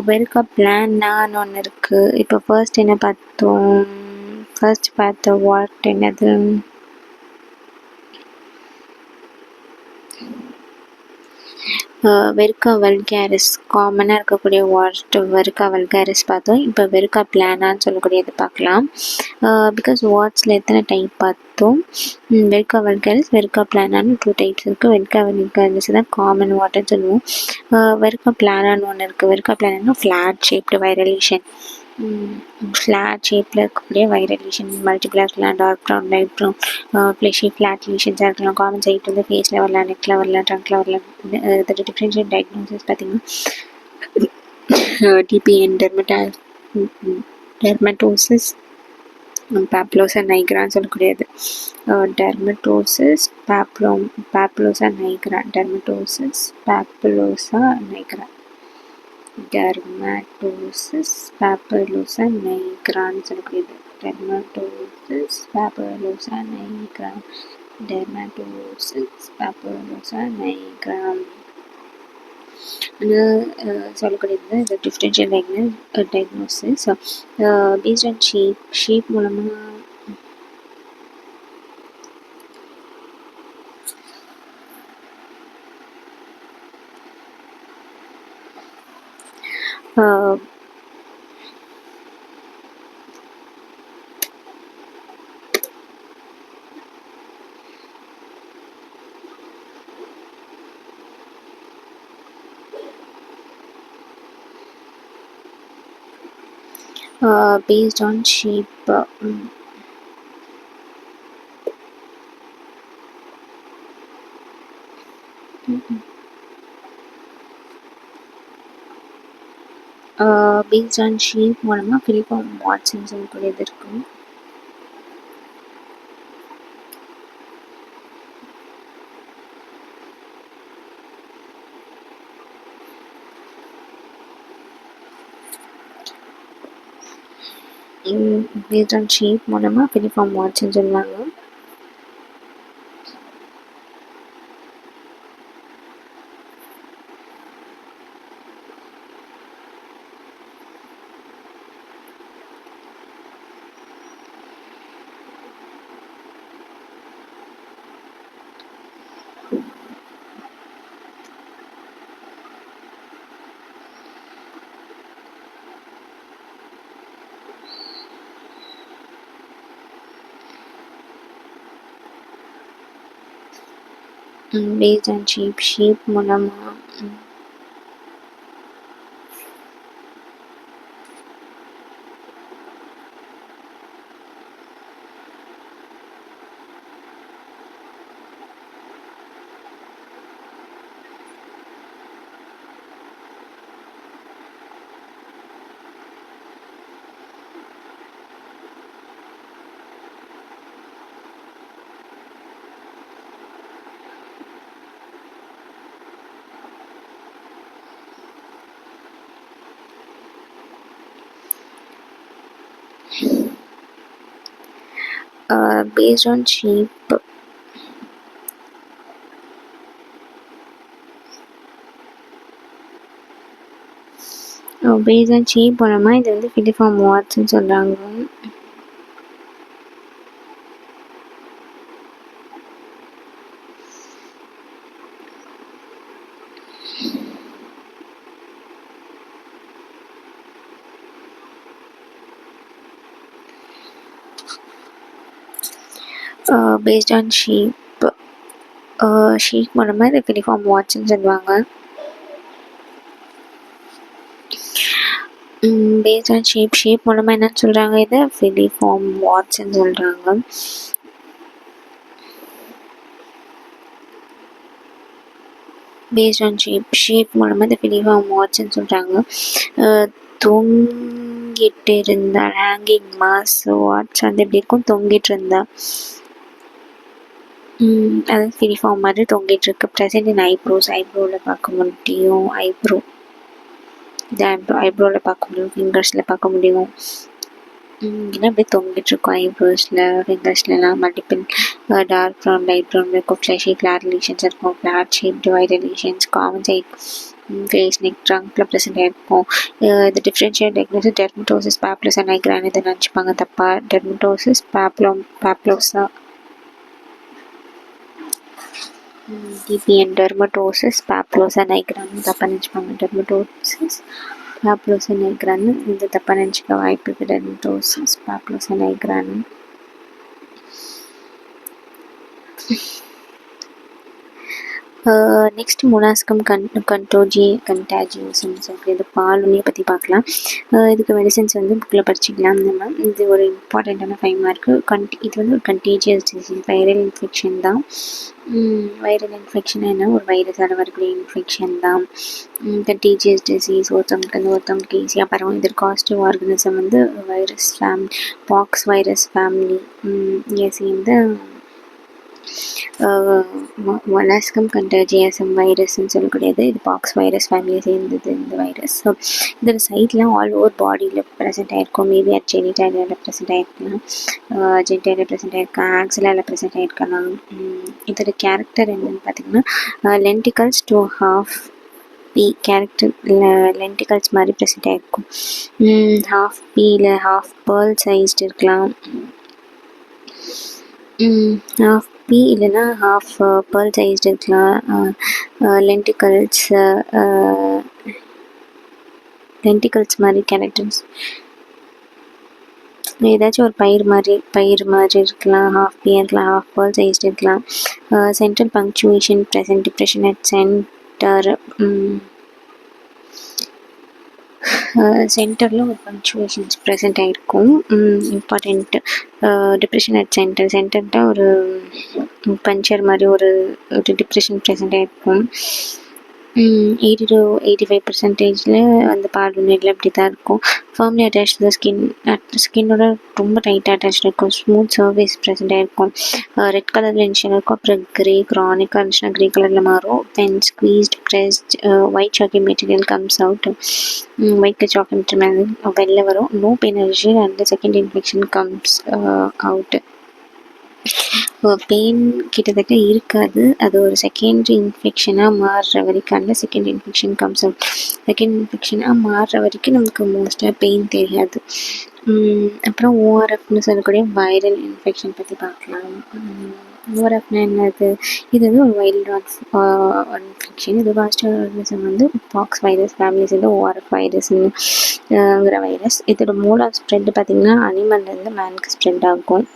வெல்கா பிளான்னான்னு ஒன்று இருக்குது. இப்போ ஃபர்ஸ்ட் என்ன பார்த்தோம்? ஃபர்ஸ்ட் பார்த்த வாட் என்னது? வெர்கா வல்கேரிஸ் காமனாக இருக்கக்கூடிய வாட் வெர்கா வல்கேரிஸ் பார்த்தோம். இப்போ வெர்கா பிளானான்னு சொல்லக்கூடியது பார்க்கலாம். பிகாஸ் வாட்ஸில் எத்தனை டைப் பார்த்தோம்? வெர்கா வல்கேரிஸ், வெர்கா பிளானான்னு 2 டைப்ஸ் இருக்குது. வெர்கா வல்கேரிஸ் தான் காமன் வாட்ன்னு சொல்லுவோம். வெர்கா பிளானான்னு ஒன்று இருக்குது. வெர்கா பிளானா ஃப்ளாட் ஷேப்டு வைரலேஷன், ஃப்ளாட் ஷேப்பில் இருக்கக்கூடிய வைரலேஷன் மல்டிபிளாக இருக்கலாம். Dark brown, light brown, fleshy flat லீஷன்ஸாக இருக்கலாம். காமன் சைட் வந்து ஃபேஸில் வரலாம், நெக்கில் வரலாம், ட்ரங்கில் வரலாம். இதோட டிஃப்ரென்ஷியல் டயக்னோசிஸ் பார்த்தீங்கன்னா டிபிஎன் டெர்மட்டோசிஸ் பாப்புலோசா நைக்ரான்னு சொல்லக்கூடியது. டெர்மட்டோசிஸ் பாப்புலோசா நைக்ரா, டெர்மட்டோசிஸ் பாப்புலோசா நைக்ரா, டெர்மட்டோசிஸ் பாப்புலோசா நைக்ரான்னு சொல்லக்கூடியது. டெர்மட்டோசிஸ் பாப்புலோசா நைக்ரா, டெர்மட்டோசிஸ் பாப்புலோசா நைக்ரா சொல்லக்கூடியது இந்த differential diagnosis. Based on shape மூலமாக based on shape based on shape மூலமாக ஃபிலிப்பாம் வாட்ஸ்ன்னு சொல்லக்கூடியது இருக்கும். based on shape மூலமாக ஃபிலிப்பாம் வாட்ஸ்ன்னு சொல்லுவாங்க. பேஸ்ட் ஆன் ஷீப் மூலமாக based on sheep based on sheep மூலமா இது வந்து ஃபிலிஃபார்ம் வாட்ஸ்ன்னு சொல்கிறாங்க. பேஸ்ட் ஆன் ஷீப் மூலமாக இது ஃபிலிஃபார்ம் வாட்ஸ்ன்னு சொல்லுவாங்க. பேஸ்ட் ஆன் ஷீப் மூலமாக என்னன்னு சொல்கிறாங்க, இதை ஃபிலிஃபார்ம் வாட்ஸ்ன்னு சொல்கிறாங்க. பேஸ்ட் ஆன் ஷீப் மூலமாக இந்த ஃபிலிஃபார்ம் வாட்ஸ்ன்னு சொல்கிறாங்க. தொங்கிட்டு இருந்தால் ஹேங்கிங் மாஸ் வாட்ஸ் வந்து எப்படி இருக்கும், தொங்கிட்டு இருந்தா அதாவது ஃபிலிஃபார்ம் மாதிரி தொங்கிட்டு இருக்கு. ப்ரெசென்ட் இன் ஐப்ரோவில் பார்க்க முடியும். ஐப்ரோவில் பார்க்க முடியும், ஃபிங்கர்ஸில் பார்க்க முடியும். ஏன்னா அப்படியே தொங்கிட்டு இருக்கும் ஐப்ரோஸில், ஃபிங்கர்ஸ்லாம். Multiple dark brown, light brown இருக்கும். ஃப்ளஷி கிளார் லீஷன்ஸ் இருக்கும். Flat shape divided lesions common site face neck ட்ரங்க்கில் ப்ரெசென்ட் ஆகிருக்கும். இது டிஃப்ரென்ஷியல் டயக்னோசிஸ் டெர்மட்டோசிஸ் பேப்லோஸா நைக்ரான் இதை நினச்சிப்பாங்க தப்பா. டெர்மட்டோசிஸ் பேப்லோஸா டிபிஎன் டெர்மட்டோசிஸ் பேப்லோஸா நைக்ரான்னு தப்பாக நினச்சிப்பாங்க. டெர்மட்டோசிஸ் பேப்லோஸா நைக்ரான்னு இது தப்பாக நினச்சிக்க வாய்ப்பு இருக்குது. டெர்மட்டோசிஸ் பேப்லோஸா நைக்ரான்னு. நெக்ஸ்ட் மொலாஸ்கம் கண்டாஜியோசம்னு சொல்லிட்டு இது பாலுண்ணியை பற்றி பார்க்கலாம். இதுக்கு மெடிசன்ஸ் வந்து புக்கில் படிச்சுக்கலாம் நம்ம. இது ஒரு இம்பார்ட்டண்ட்டான 5 மார்க்கு. இது வந்து ஒரு கண்டேஜியஸ் டிசீஸ், வைரல் இன்ஃபெக்ஷன் தான். வைரல் இன்ஃபெக்ஷன் என்ன, ஒரு வைரஸால் வரக்கூடிய இன்ஃபெக்ஷன் தான். கண்டேஜியஸ் டிசீஸ் ஒருத்தவங்களுக்கு ஈஸியாக பரவும். இது காஸ்டிவ் ஆர்கனிசம் வந்து virus family, box virus family சேர்ந்து மொலாஸ்கம் கண்டாஜியசம் வைரஸ்ன்னு சொல்லக்கூடியது. இது பாக்ஸ் வைரஸ் ஃபேமிலியை சேர்ந்தது இந்த வைரஸ். ஸோ இதில் சைட்லாம் ஆல் ஓவர் பாடியில் ப்ரெசென்ட் ஆகிருக்கும். மேபி அது ஜெனிட்டாலியாவில் ப்ரெசென்ட் ஆகிருக்கலாம், ஜெனிட்டாலியா ப்ரெசென்ட் ஆகிருக்கலாம், ஆக்சிலாவில் ப்ரெசென்ட் ஆகிருக்கலாம். இதோட கேரக்டர் என்னென்னு பார்த்தீங்கன்னா லென்டிகல்ஸ் டு ஹாஃப் பி கேரக்டர் லென்டிகல்ஸ் மாதிரி ப்ரெசென்ட் ஆகிருக்கும். ஹாஃப் பீயில் ஹாஃப் பேர்ல் சைஸ்டு இருக்கலாம், ஹாஃப் பி இல்லைன்னா ஹாஃப் பேர்ல் சைஸ்டு இருக்கலாம். லென்டிகல்ஸ் மாதிரி கேரக்டர்ஸ் ஏதாச்சும் ஒரு பயிர் மாதிரி இருக்கலாம். ஹாஃப் பி இருக்கலாம், ஹாஃப் பேர்ல் சைஸ்டு இருக்கலாம். Central punctuation present, depression at centre. சென்டரில் ஒரு பங்க்சுவேஷன்ஸ் ப்ரெசென்ட் ஆகிருக்கும். இம்பார்ட்டண்ட்டு டிப்ரெஷன் அட் சென்டர்கிட்ட ஒரு பஞ்சர் மாதிரி ஒரு டிப்ரெஷன் ப்ரெசென்ட் ஆகிருக்கும். 80 to 85% அந்த பாலுண்ணியில் அப்படி தான் இருக்கும். ஃபர்ம்லி அட்டாச் த ஸ்கின்னோட ரொம்ப டைட்டாக அட்டாச் இருக்கும். ஸ்மூத் சர்ஃபேஸ் ப்ரெசென்ட் ஆகிருக்கும். ரெட் கலரில் இனிஷியல் இருக்கும், அப்புறம் க்ரே க்ரானிக்காக இருந்துச்சுன்னா க்ரே கலரில் மாறும். Then squeezed pressed white chalky material comes out. White chalky material வெளில வரும். No pain allergy and second infection comes out. Pain கிட்டத்தட்ட இருக்காது. அது ஒரு செகண்டரி இன்ஃபெக்ஷனாக மாறுற வரைக்கும், அந்த second infection comes out. Second இன்ஃபெக்ஷனாக மாறுற வரைக்கும் நமக்கு மோஸ்ட்டாக பெயின் தெரியாது. அப்புறம் ஓஆர்எஃப்னு சொல்லக்கூடிய வைரல் இன்ஃபெக்ஷன் பற்றி பார்க்கலாம். ஓஆர்எஃப்னா என்னது, இது வந்து ஒரு வைரல் இன்ஃபெக்ஷன். இது காஸ்டிவ் ஆர்கனிசம் வந்து பாக்ஸ் வைரஸ் ஃபேமிலிஸ் வந்து ஓஆர்எஃப் வைரஸ்ங்கிற வைரஸ். இதோட மோட் ஆஃப் ஸ்ப்ரெட் பார்த்திங்கன்னா அனிமல்லேருந்து மேனுக்கு ஸ்ப்ரெட் ஆகும்.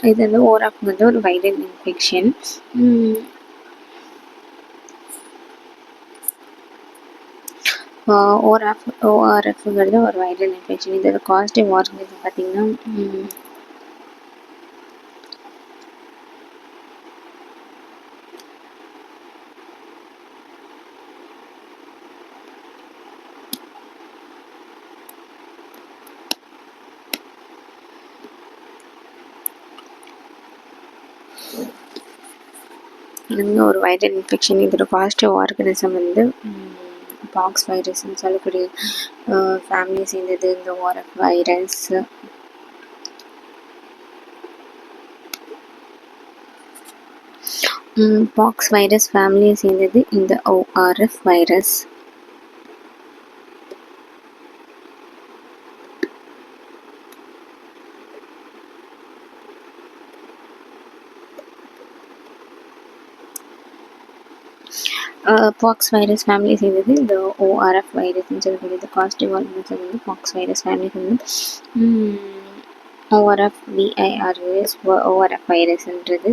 இது வந்து ஓஆர்எஃப் வந்து ஒரு வைரல் இன்ஃபெக்ஷன். ஓஆர்எஃப்ங்கிறது ஒரு வைரல் இன்ஃபெக்ஷன். இதோட காஸ்டிவ் ஆர்கனிசம் பார்த்திங்கன்னா ஒரு வைரல் இன்ஃபெக்ஷன். இதோட பாசிட்டிவ் ஆர்கனிசம் வந்து பாக்ஸ் வைரஸ்ன்னு சொல்லக்கூடிய ஃபேமிலி சேர்ந்தது இந்த ஓஆர்எஃப் வைரஸ். பாக்ஸ் வைரஸ் ஃபேமிலியை சேர்ந்தது இந்த ORF virus. Pox virus family சேர்ந்தது இந்த ஓஆர்எஃப் வைரஸ்ன்னு சொல்லக்கூடியது. பாசிட்டிவ் ஆர்கனிசம் வந்து பாக்ஸ் வைரஸ் ஃபேமிலி சேர்ந்தது ஓஆர்எஃப் விஐஆர்எஸ் ஓஆர்எஃப் வைரஸ்ன்றது.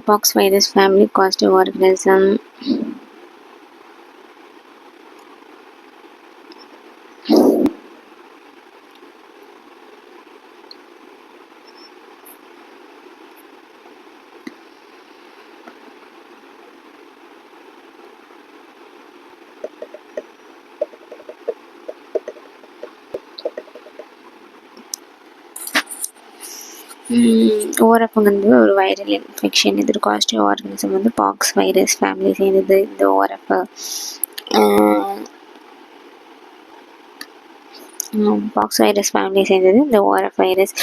Pox virus family positive organism. ORF வந்து ஒரு வைரல் இன்ஃபெக்ஷன். இதோட பாசிட்டிவ் ஆர்கனிசம் வந்து பாக்ஸ் வைரஸ் ஃபேமிலி சேர்ந்தது இந்த ஓஆர்எஃப். பாக்ஸ் வைரஸ் ஃபேமிலி சேர்ந்தது இந்த ஓஆர்எஃப் வைரஸ்.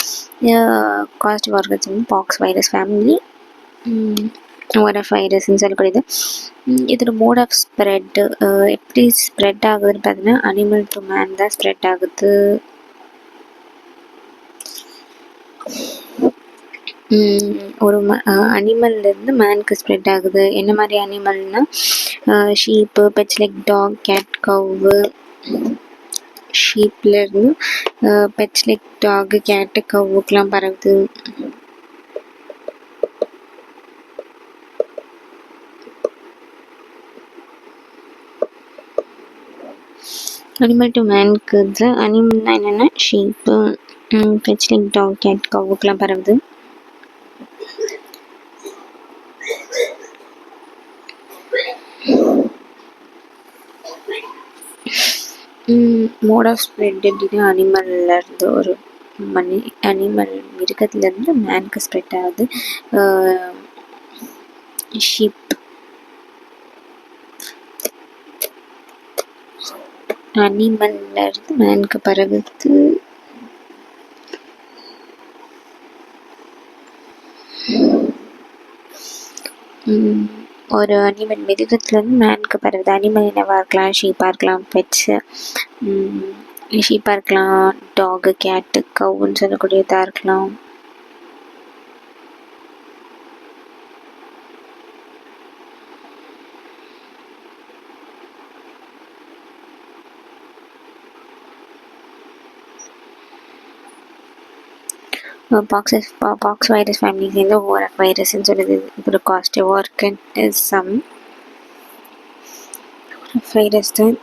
பாசிட்டிவ் ஆர்கனிசம் வந்து பாக்ஸ் வைரஸ் ஃபேமிலி ஓஆர்எஃப் வைரஸ்ன்னு சொல்லக்கூடியது. இதோட மோட் ஆஃப் ஸ்ப்ரெட் எப்படி ஸ்ப்ரெட் ஆகுதுன்னு பார்த்தீங்கன்னா அனிமல் டு மேன் தான் ஸ்ப்ரெட் ஆகுது. ஒரு அனிமல்லேருந்து மேனுக்கு ஸ்ப்ரெட் ஆகுது. என்ன மாதிரி அனிமல்னா sheep, pets like dog, cat, cow. ஷீப்லேருந்து பெட்ஸ் லைக் டாகு, கேட்டு, கவ்வுக்கெலாம் பரவுது. அனிமல் டு மேனுக்கு அனிமல்னா என்னென்னா sheep, pets like dog, cat, கவ்வுக்கெலாம் பரவுது. மோட் ஆஃப் ஸ்ப்ரெட் எப்படின்னா அனிமல்லேருந்து ஒரு அனிமல் மிருகத்துலேருந்து மேனுக்கு ஸ்ப்ரெட் ஆகுது. ஷீப் அனிமல்லேருந்து மேனுக்கு பரவுது. ஒரு அனிமல் மிருகத்துலேருந்து மேனுக்கு பரவுது. அனிமல் என்னவாக இருக்கலாம்? ஷீப்பாக இருக்கலாம், பெட்ஸு ஷீப்பாக இருக்கலாம், டாகு, கேட்டு, கவுன்னு சொல்லக்கூடியதாக இருக்கலாம். பாக்ஸ் வைரஸ் ஃபேமிலி சேர்ந்த ஓஆர்எஃப் வைரஸ்ன்னு சொல்லுது. இதோட பாசிட்டிவ் ஆர்கனிசம் வைரஸ் தான்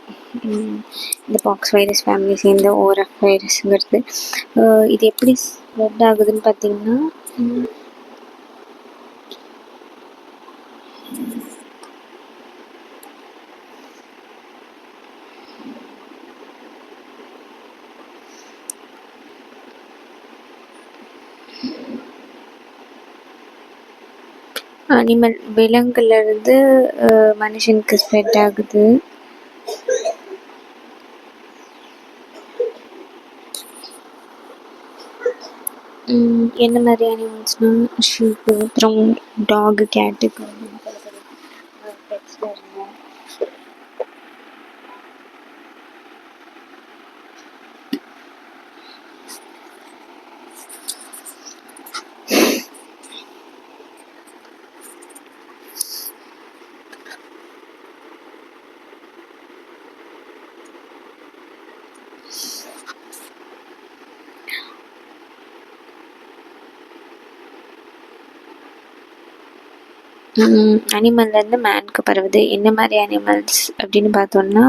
இந்த பாக்ஸ் வைரஸ் ஃபேமிலி சேர்ந்த ஓஆர்எஃப் வைரஸ்ங்கிறது. இது எப்படி ஸ்ப்ரெட் ஆகுதுன்னு பார்த்தீங்கன்னா அனிமல் விலங்குலேருந்து மனுஷனுக்கு ஸ்ப்ரெட் ஆகுது. என்ன மாதிரி அனிமல்ஸ்னால் ஷீப்பு, அப்புறம் டாகு, கேட்டுக்கு பெட்ஸில் இருந்தோம். அனிமல்லேருந்து மேனுக்கு பரவுது. என்ன மாதிரி அனிமல்ஸ் அப்படின்னு பார்த்தோன்னா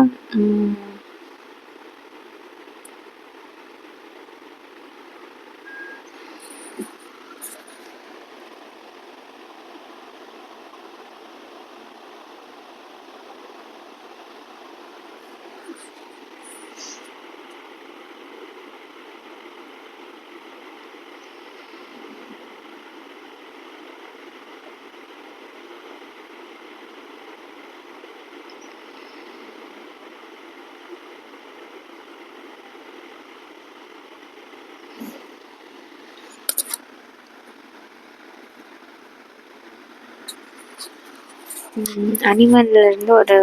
அனிமல்லேருந்து ஒரு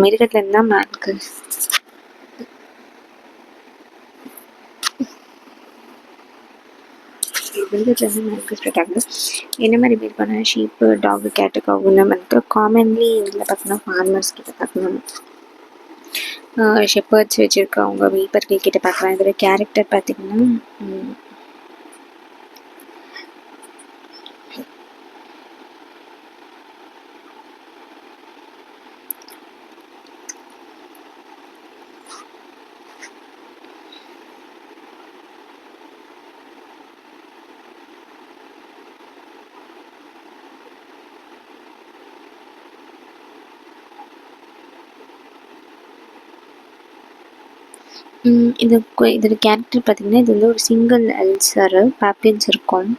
மிருகத்துலேருந்து தான் மேனுக்கு. மிருகத்துலேருந்து மேனுக்கு ஸ்ப்ரெட் ஆகுது. என்ன மாதிரி பேர் பண்ண ஷீப்பு, டாகு, கேட்டு, கவு இந்த மாதிரி காமன்லி இதில் பார்த்தோன்னா ஃபார்மர்ஸ் கிட்ட பார்க்கணும், ஷெப்பர்ட்ஸ் வச்சுருக்கவங்க வீப்பர்கள் கிட்ட பார்க்கலாம். இதோட கேரக்டர் பார்த்திங்கன்னா இதோட கேரக்டர் பார்த்திங்கன்னா இது வந்து ஒரு சிங்கிள் அல்சரு பேப்பியன்ஸ் இருக்கும்.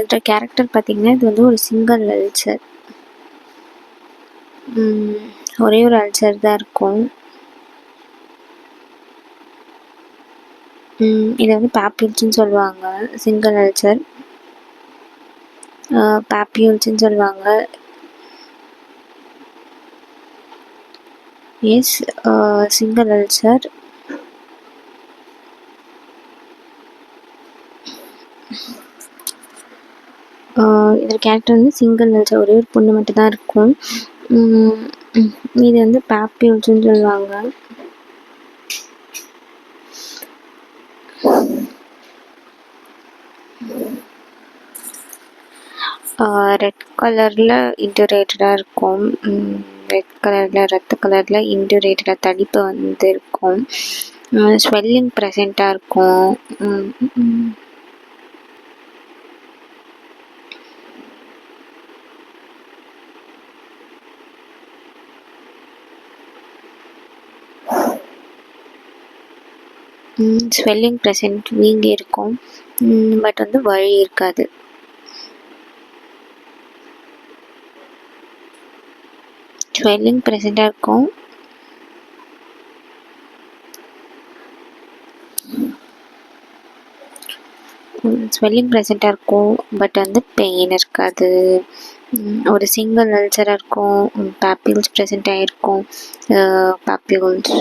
இதோட கேரக்டர் பார்த்திங்கன்னா இது வந்து ஒரு சிங்கிள் அல்சர், ஒரே ஒரு அல்சர் தான் இருக்கும். இதை வந்து பேப்யூல்ஸ்ன்னு சொல்லுவாங்க. சிங்கிள் அல்சர் பேப்யூல்ஸ்ன்னு சொல்லுவாங்க. Yes, single ulcer. இதோட கேரக்டர் வந்து சிங்கிள் அல்சர், ஒரே ஒரு பொண்ணு மட்டும் தான் இருக்கும். இது வந்து பேப்யூல்ஸ்ன்னு சொல்லுவாங்க. ரெட் கலரில் இன்டூரேட்டடாக இருக்கும். ரெட் கலரில் ரத்த கலரில் இன்டூரேட்டடாக தடிப்பு வந்து இருக்கும். ஸ்வெல்லிங் ப்ரெசண்ட்டாக இருக்கும். ஸ்வெல்லிங் ப்ரெசண்ட் வீங்கி இருக்கும், பட் வந்து வலி இருக்காது. ஸ்வெல்லிங் ப்ரெசண்ட்டாக இருக்கும். ஸ்வெல்லிங் ப்ரெசண்ட்டாக இருக்கும், பட் வந்து பெயின் இருக்காது. ஒரு சிங்கிள் அல்சராக இருக்கும், பேப்யூல்ஸ் ப்ரெசென்ட் ஆகிருக்கும். பேப்யூல்ஸ்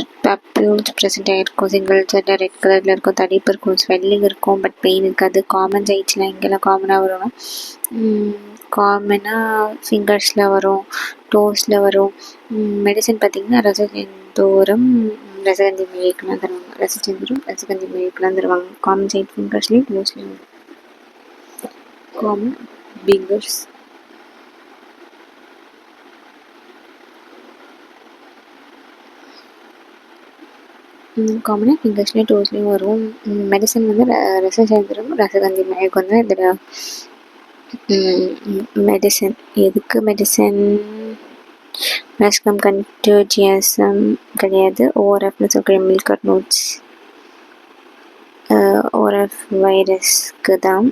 ப்ரெசென்ட் ஆகிருக்கும், சிங்கிள் அல்சரில் ரெட் கலரில் இருக்கும், தடிப்பு இருக்கும், ஸ்வெல்லிங் இருக்கும், பட் பெயின் இருக்காது. காமன் சைட்ஸ்லாம் எங்கெல்லாம் காமனாக வரும்னா காமனாக ஃபிங்கர்ஸில் வரும், டோஸில் வரும். மெடிசன் பார்த்திங்கன்னா ரசதோரம், ரசகந்தி மையக்கெலாம் தருவாங்க. ரசச்சந்திரம், ரசகந்தி மையக்கெலாம் தருவாங்க. காமன் சைட் ஃபிங்கர்ஸ்லேயும் டோஸ்லேயும் காமன் ஃபிங்கர்ஸ். காமனாக ஃபிங்கர்ஸ்லேயும் டோஸ்லேயும் வரும். மெடிசன் வந்து ரசச்சந்திரம், ரசகந்தி மயக்கம் தான் இதில் மெடிசன். எதுக்கு மெடிசன்? மேஸ்கம் கன்டேஜியஸம் கிடையாது. ஓஆர்எஃப்னு சொல்கிற மில்கட் நோட்ஸ் ஓஆர்எஃப் வைரஸ்க்கு தான்.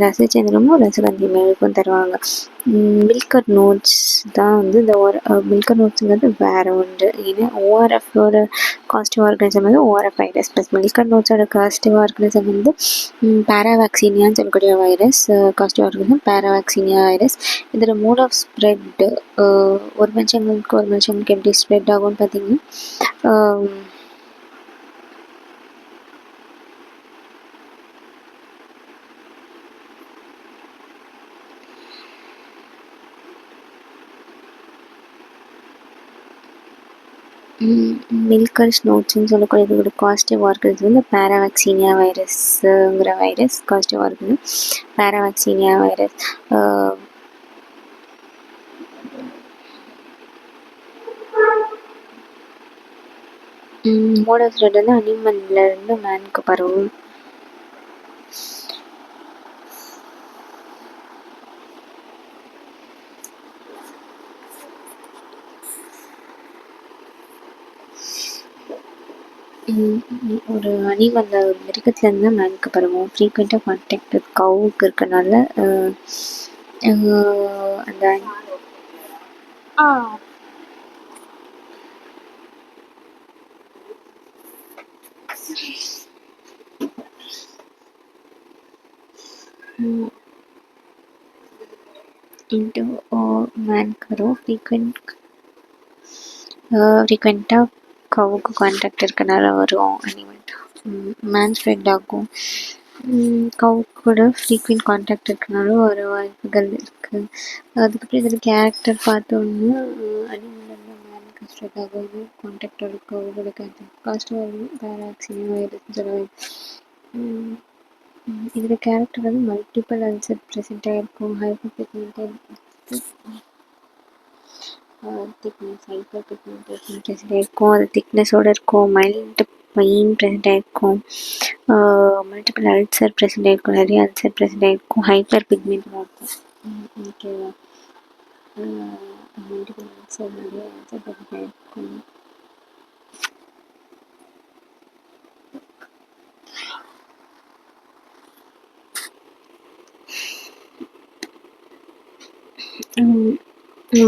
ரசச்சந்திரமும் ரசகந்தி மெழுகும் தருவாங்க. மில்கட் நோட்ஸ் தான் வந்து இந்த மில்கட் நோட்ஸுங்கிறது வேறு ஒன்று. ஏன்னா ஓஆர்எஃபோட காஸ்டிவ் ஆர்கனிசம் வந்து ஓஆர்எஃப் வைரஸ் ப்ளஸ் மில்கட் நோட்ஸோட காஸ்டிவ் ஆர்கனிசம் வந்து பேராவேக்சீனியான்னு சொல்லக்கூடிய virus. Causative organism paravaccinia virus. இதோட மோட் ஆஃப் ஸ்ப்ரெட் ஒரு மனுஷங்களுக்கு எப்படி ஸ்ப்ரெட் ஆகும்னு பார்த்தீங்கன்னா மில்கர்ஸ் நோட்ஸ்ன்னு சொல்லக்கூடிய இதோட காஸ்டிவ் ஆர்கனிசம் வந்து பேராவேக்சீனியா வைரஸ்ங்கிற virus. Causative organism paravaccinia virus. Mode of spread வந்து அனிமல்லேருந்து மேனுக்கு பரவும். ஒரு அனிமல், ஒரு மிருகத்துலேருந்து தான் மேனுக்கு பரவும். ஃப்ரீக்வெண்ட்டாக கான்டாக்ட் வித் கவுக்கு இருக்கனால அந்த into மேனுக்கு வரும். ஃப்ரீக்வெண்ட்டாக கவுக்கு கான்டாக்ட் இருக்கனால வரும் அனிமல். மேன் ஸ்ப்ரெட் ஆகும். கவுக்கோட ஃப்ரீக்வெண்ட் கான்டாக்ட் இருக்கனால வர வாய்ப்புகள் இருக்குது. அதுக்கப்புறம் இதில் கேரக்டர் பார்த்தோன்னா அனிமல்லேருந்து மேனுக்கு ஸ்ப்ரெட் ஆகும். கான்டாக்டோட கவுக்கோட காஸ்ட் வரும். பேராக்சினியா வைரஸ்னு சொல்லுவாங்க. இதில் கேரக்டர் வந்து மல்டிபிள் அல்சர் ப்ரெசென்ட் ஆகிருக்கும். Hyper pigmented thickness, hyper pigmentation present ஆகிருக்கும். அது திக்னஸோடு இருக்கும். மைல்டு பெயின் ப்ரெசென்ட் ஆகிருக்கும். மல்டிபிள் அல்சர் ப்ரெசென்ட் ஆகிருக்கும். நிறைய அல்சர் ப்ரெசென்ட் ஆகிருக்கும். ஹைப்பர் பிக்மெண்டடாக இருக்கும். ஓகேவா? மல்டிபிள் அல்சர், நிறைய அல்சர் ப்ரெசென்ட் ஆகிருக்கும்.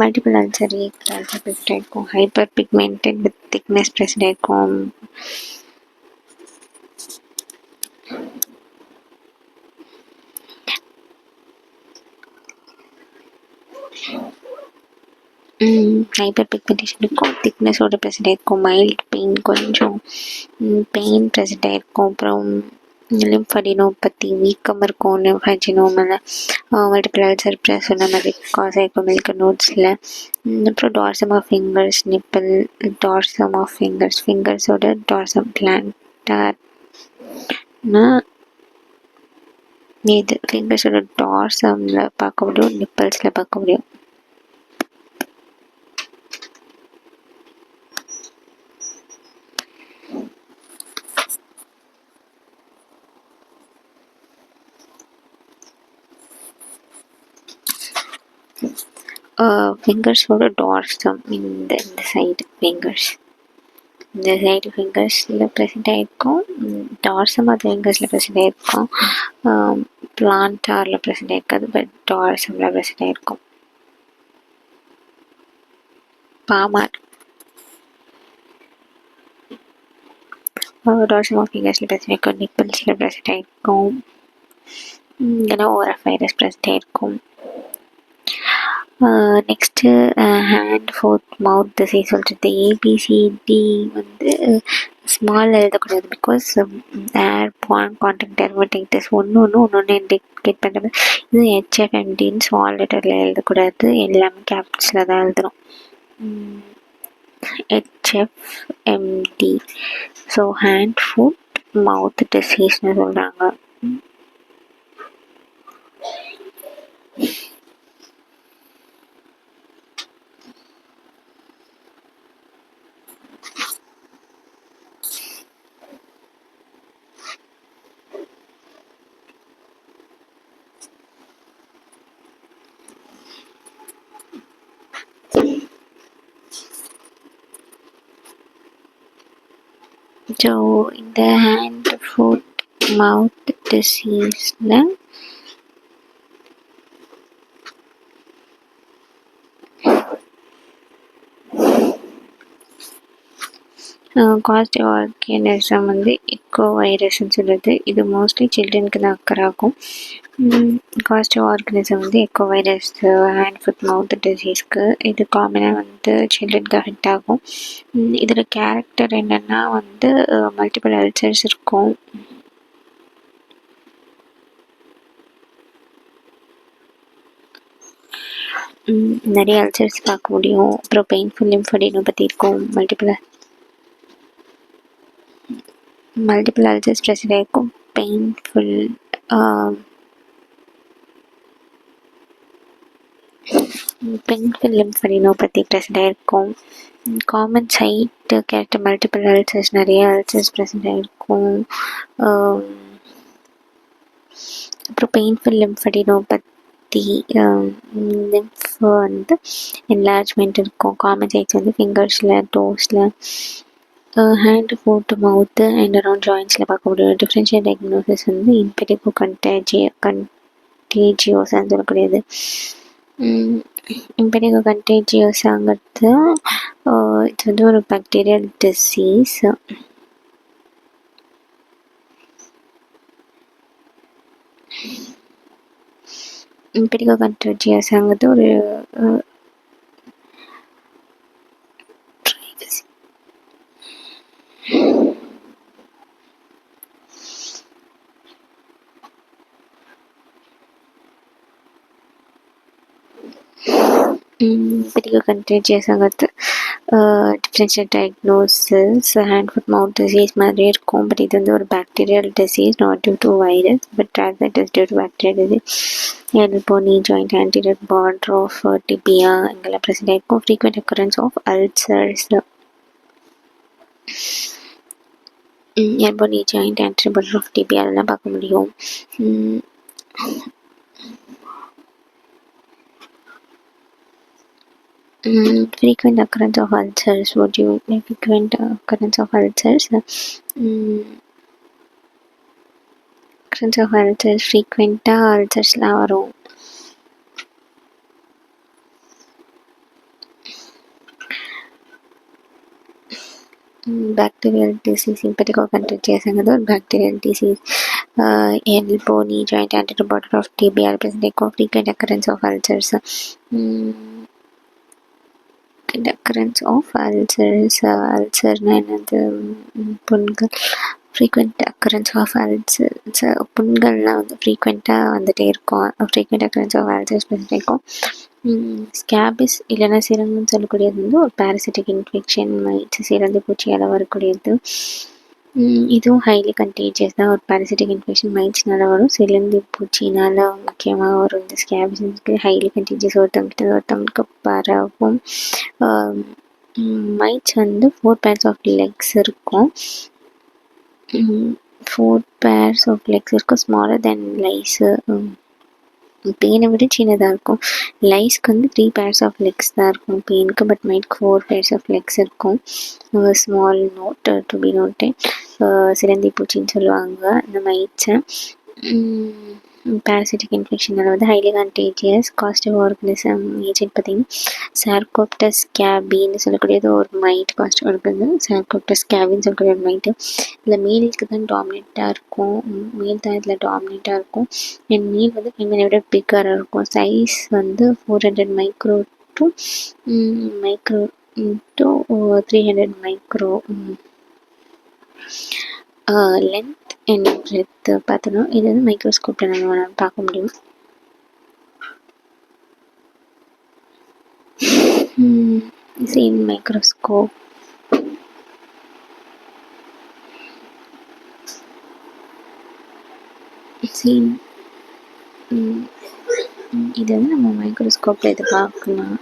மல்டிபிள் அல்சர் அல்சர் ப்ரெசென்ட் ஆகிருக்கும். Hyper pigmented with thickness present ஆகிருக்கும். ஹைப்பர் பிக்மெண்டேஷன் இருக்கும். திக்னஸோட ப்ரெசென்ட் ஆகிருக்கும். மைல்டு பெயின், கொஞ்சம் பெயின் ப்ரெசென்ட் ஆகிருக்கும். அப்புறம் லிம்ஃபடினோபதி, வீக்கம் இருக்கும். லிம்ஃபடினோமில் மல்டிபிள் அல்சர் சொன்ன மாதிரி காஸ் ஆகிருக்கும் மில்கட் நோட்ஸில். அப்புறம் dorsum of fingers, nipple, dorsum of ஃபிங்கர்ஸோட டார்சம் பிளான்டார்னா இது ஃபிங்கர்ஸோட டார்சமில் பார்க்க முடியும், நிப்பிள்ஸில் பார்க்க முடியும். ஃபிங்கர்ஸோட டார்சம் இந்த சைடு ஃபிங்கர்ஸ், இந்த சைடு ஃபிங்கர்ஸில் ப்ரெசென்ட் ஆகிருக்கும். டார்சம் ஆஃப் ஃபிங்கர்ஸில் ப்ரெசென்ட் ஆகிருக்கும். பிளான்டாரில் ப்ரெசென்ட் ஆகிருக்காது, பட் டார்சமில் ப்ரெசென்ட் ஆகிருக்கும். பாமார் டார்சல் ஆஃப் ஃபிங்கர்ஸில் பிரச்சனை இருக்கும், நிப்பிள்ஸில் பிரச்சனை இருக்கும், இல்லைனா ஓஆர்எஃப் வைரஸ் பிரச்சனை இருக்கும். Next hand foot mouth disease சொல்கிறது. ஏபிசிடி வந்து ஸ்மால் எழுதக்கூடாது, because airborne contact dermatitis ஒன்று இண்டிகேட் பண்ணுறது. இது ஹெச்எஃப்எம்டின்னு ஸ்மால் லெட்டரில் எழுதக்கூடாது, எல்லாமே கேபிட்டல்ஸில் தான் எழுதணும். ஹெச்எஃப்எம்டி. ஸோ ஹேண்ட் ஃபுட் மவுத் டிசீஸ்னு சொல்கிறாங்க. ஸோ இந்த ஹேண்ட் ஃபுட் மவுத் டிசீஸில் காஸ்டிவ் ஆர்கானிசம் வந்து எக்கோ வைரஸ்ன்னு சொல்லுது. இது மோஸ்ட்லி சில்ட்ரனுக்கு தான் அக்கர் ஆகும். காஸ்டிவ் ஆர்கானிசம் வந்து எக்கோ வைரஸ் ஹேண்ட் ஃபுட் மவுத் டிசீஸ்க்கு இது காமனாக வந்து சில்ட்ரனுக்கு அஃபெக்ட் ஆகும். இதில் கேரக்டர் என்னென்னா வந்து மல்டிபிள் அல்சர்ஸ் இருக்கும். நிறைய அல்சர்ஸ் பார்க்க முடியும். அப்புறம் பெயின்ஃபுல் லிம்ஃபோடீனோபதி இருக்கும். மல்டிபிள் அல்சர்ஸ் பிரச்சனை இருக்கும். பெயின்ஃபுல் லிம்ஃபோடீனோபதி பிரச்சனை இருக்கும். Common site character multiple ulcers, நிறைய அல்சர்ஸ் பிரச்சனை இருக்கும். அப்புறம் பெயின்ஃபுல் லிம்ஃபோடீனோபதி லிம்ஃப் வந்து என்லார்ஜ்மெண்ட் இருக்கும். காமன் சைட்ஸ் வந்து ஃபிங்கர்ஸில், டோஸில், hand foot mouth and around ஜாயின்ஸில் பார்க்க முடியும். டிஃப்ரென்ஷியல் டயக்னோசிஸ் வந்து இம்பெடிகோ கண்டேஜியோசான்னு சொல்லக்கூடியது. இம்பெடிகோ கண்டேஜியோசாங்கிறது இது வந்து ஒரு பாக்டீரியல் டிசீஸ். இம்பெடிகோ கண்டேஜியோசாங்கிறது ஒரு இம்பெடிகோ கண்டேஜியோசாங்கிறது differential diagnosis hand foot mouth disease மாதிரியே இருக்கும். பட் இது வந்து ஒரு bacterial disease, not due to virus, but rather it is due to bacterial disease. elbow, knee joint, anterior border of tibia இங்கெல்லாம் present ஆகிருக்கும். frequent occurrence of ulcers. elbow, knee joint, anterior border of tibia அதெல்லாம் பார்க்க முடியும். frequent occurrence of ulcers. What do you mean frequent occurrence of ulcers? occurrence of ulcers frequent-ஆக அல்சர்ஸ்லாம் வரும். Bacterial disease. Impetigo கண்டேஜியோசாங்கிறது ஒரு bacterial disease. elbow, knee joint, anterior border of tibia present frequent occurrence of ulcers. occurrence of ulcers. அல்சர்னா என்னது? புண்கள். frequent occurrence of ulcers. புண்கள்லாம் வந்து ஃப்ரீக்வெண்ட்டாக வந்துகிட்டே இருக்கும். frequent occurrence of ulcers பிரச்சனை இருக்கும். ஸ்கேபிஸ் இல்லைன்னா சிரங்குன்னு சொல்லக்கூடியது வந்து ஒரு பேரசிட்டிக் இன்ஃபெக்ஷன், மைட்ஸ், சிறந்து பூச்சியால் வரக்கூடியது. இதுவும் ஹைலி கண்டேஜியஸ் தான். ஒரு பேரசிட்டிக் இன்ஃபெக்ஷன் மைட்ஸ்னால வரும், சிலந்தி பூச்சினால் முக்கியமாக வரும். இந்த ஸ்கேபிஸ் ஹைலி கண்டேஜியஸ், ஒருத்தவங்களுக்கு பரவும். மைட்ஸ் வந்து 4 pairs of legs இருக்கும். 4 pairs of legs இருக்கும். Smaller than லைஸு. பெயினை விட சின்னதாக இருக்கும். லைஸ்க்கு வந்து 3 pairs of legs தான் இருக்கும் பெயினுக்கு, பட் மைட்க்கு 4 pairs of legs இருக்கும். Small note to be noted. சிலந்தி பூச்சின்னு சொல்லுவாங்க இந்த மைட்ஸை. parasitic infection அதாவது highly contagious causative organism agent பார்த்தீங்கன்னா சார்கோப்டஸ் கேபின்னு சொல்லக்கூடியது ஒரு மைட் காஸ்டிவ் ஆர்கனிசம். சார்கோப்டஸ் கேபின்னு சொல்லக்கூடிய ஒரு மைட்டு இதில் மேலுக்கு தான் டாமினேட்டாக இருக்கும். மேல் தான் இதில் டாமினேட்டாக இருக்கும். அண்ட் மேல் வந்து ஃபீமேலை விட பிக்கராக இருக்கும். சைஸ் வந்து 400 micro to micro to 300 micro. Length and breadth பார்த்தோன்னா இது வந்து மைக்ரோஸ்கோப்பில் நம்ம பார்க்க முடியும். in microscope இது வந்து நம்ம மைக்ரோஸ்கோப்பில் இது பார்க்கலாம்.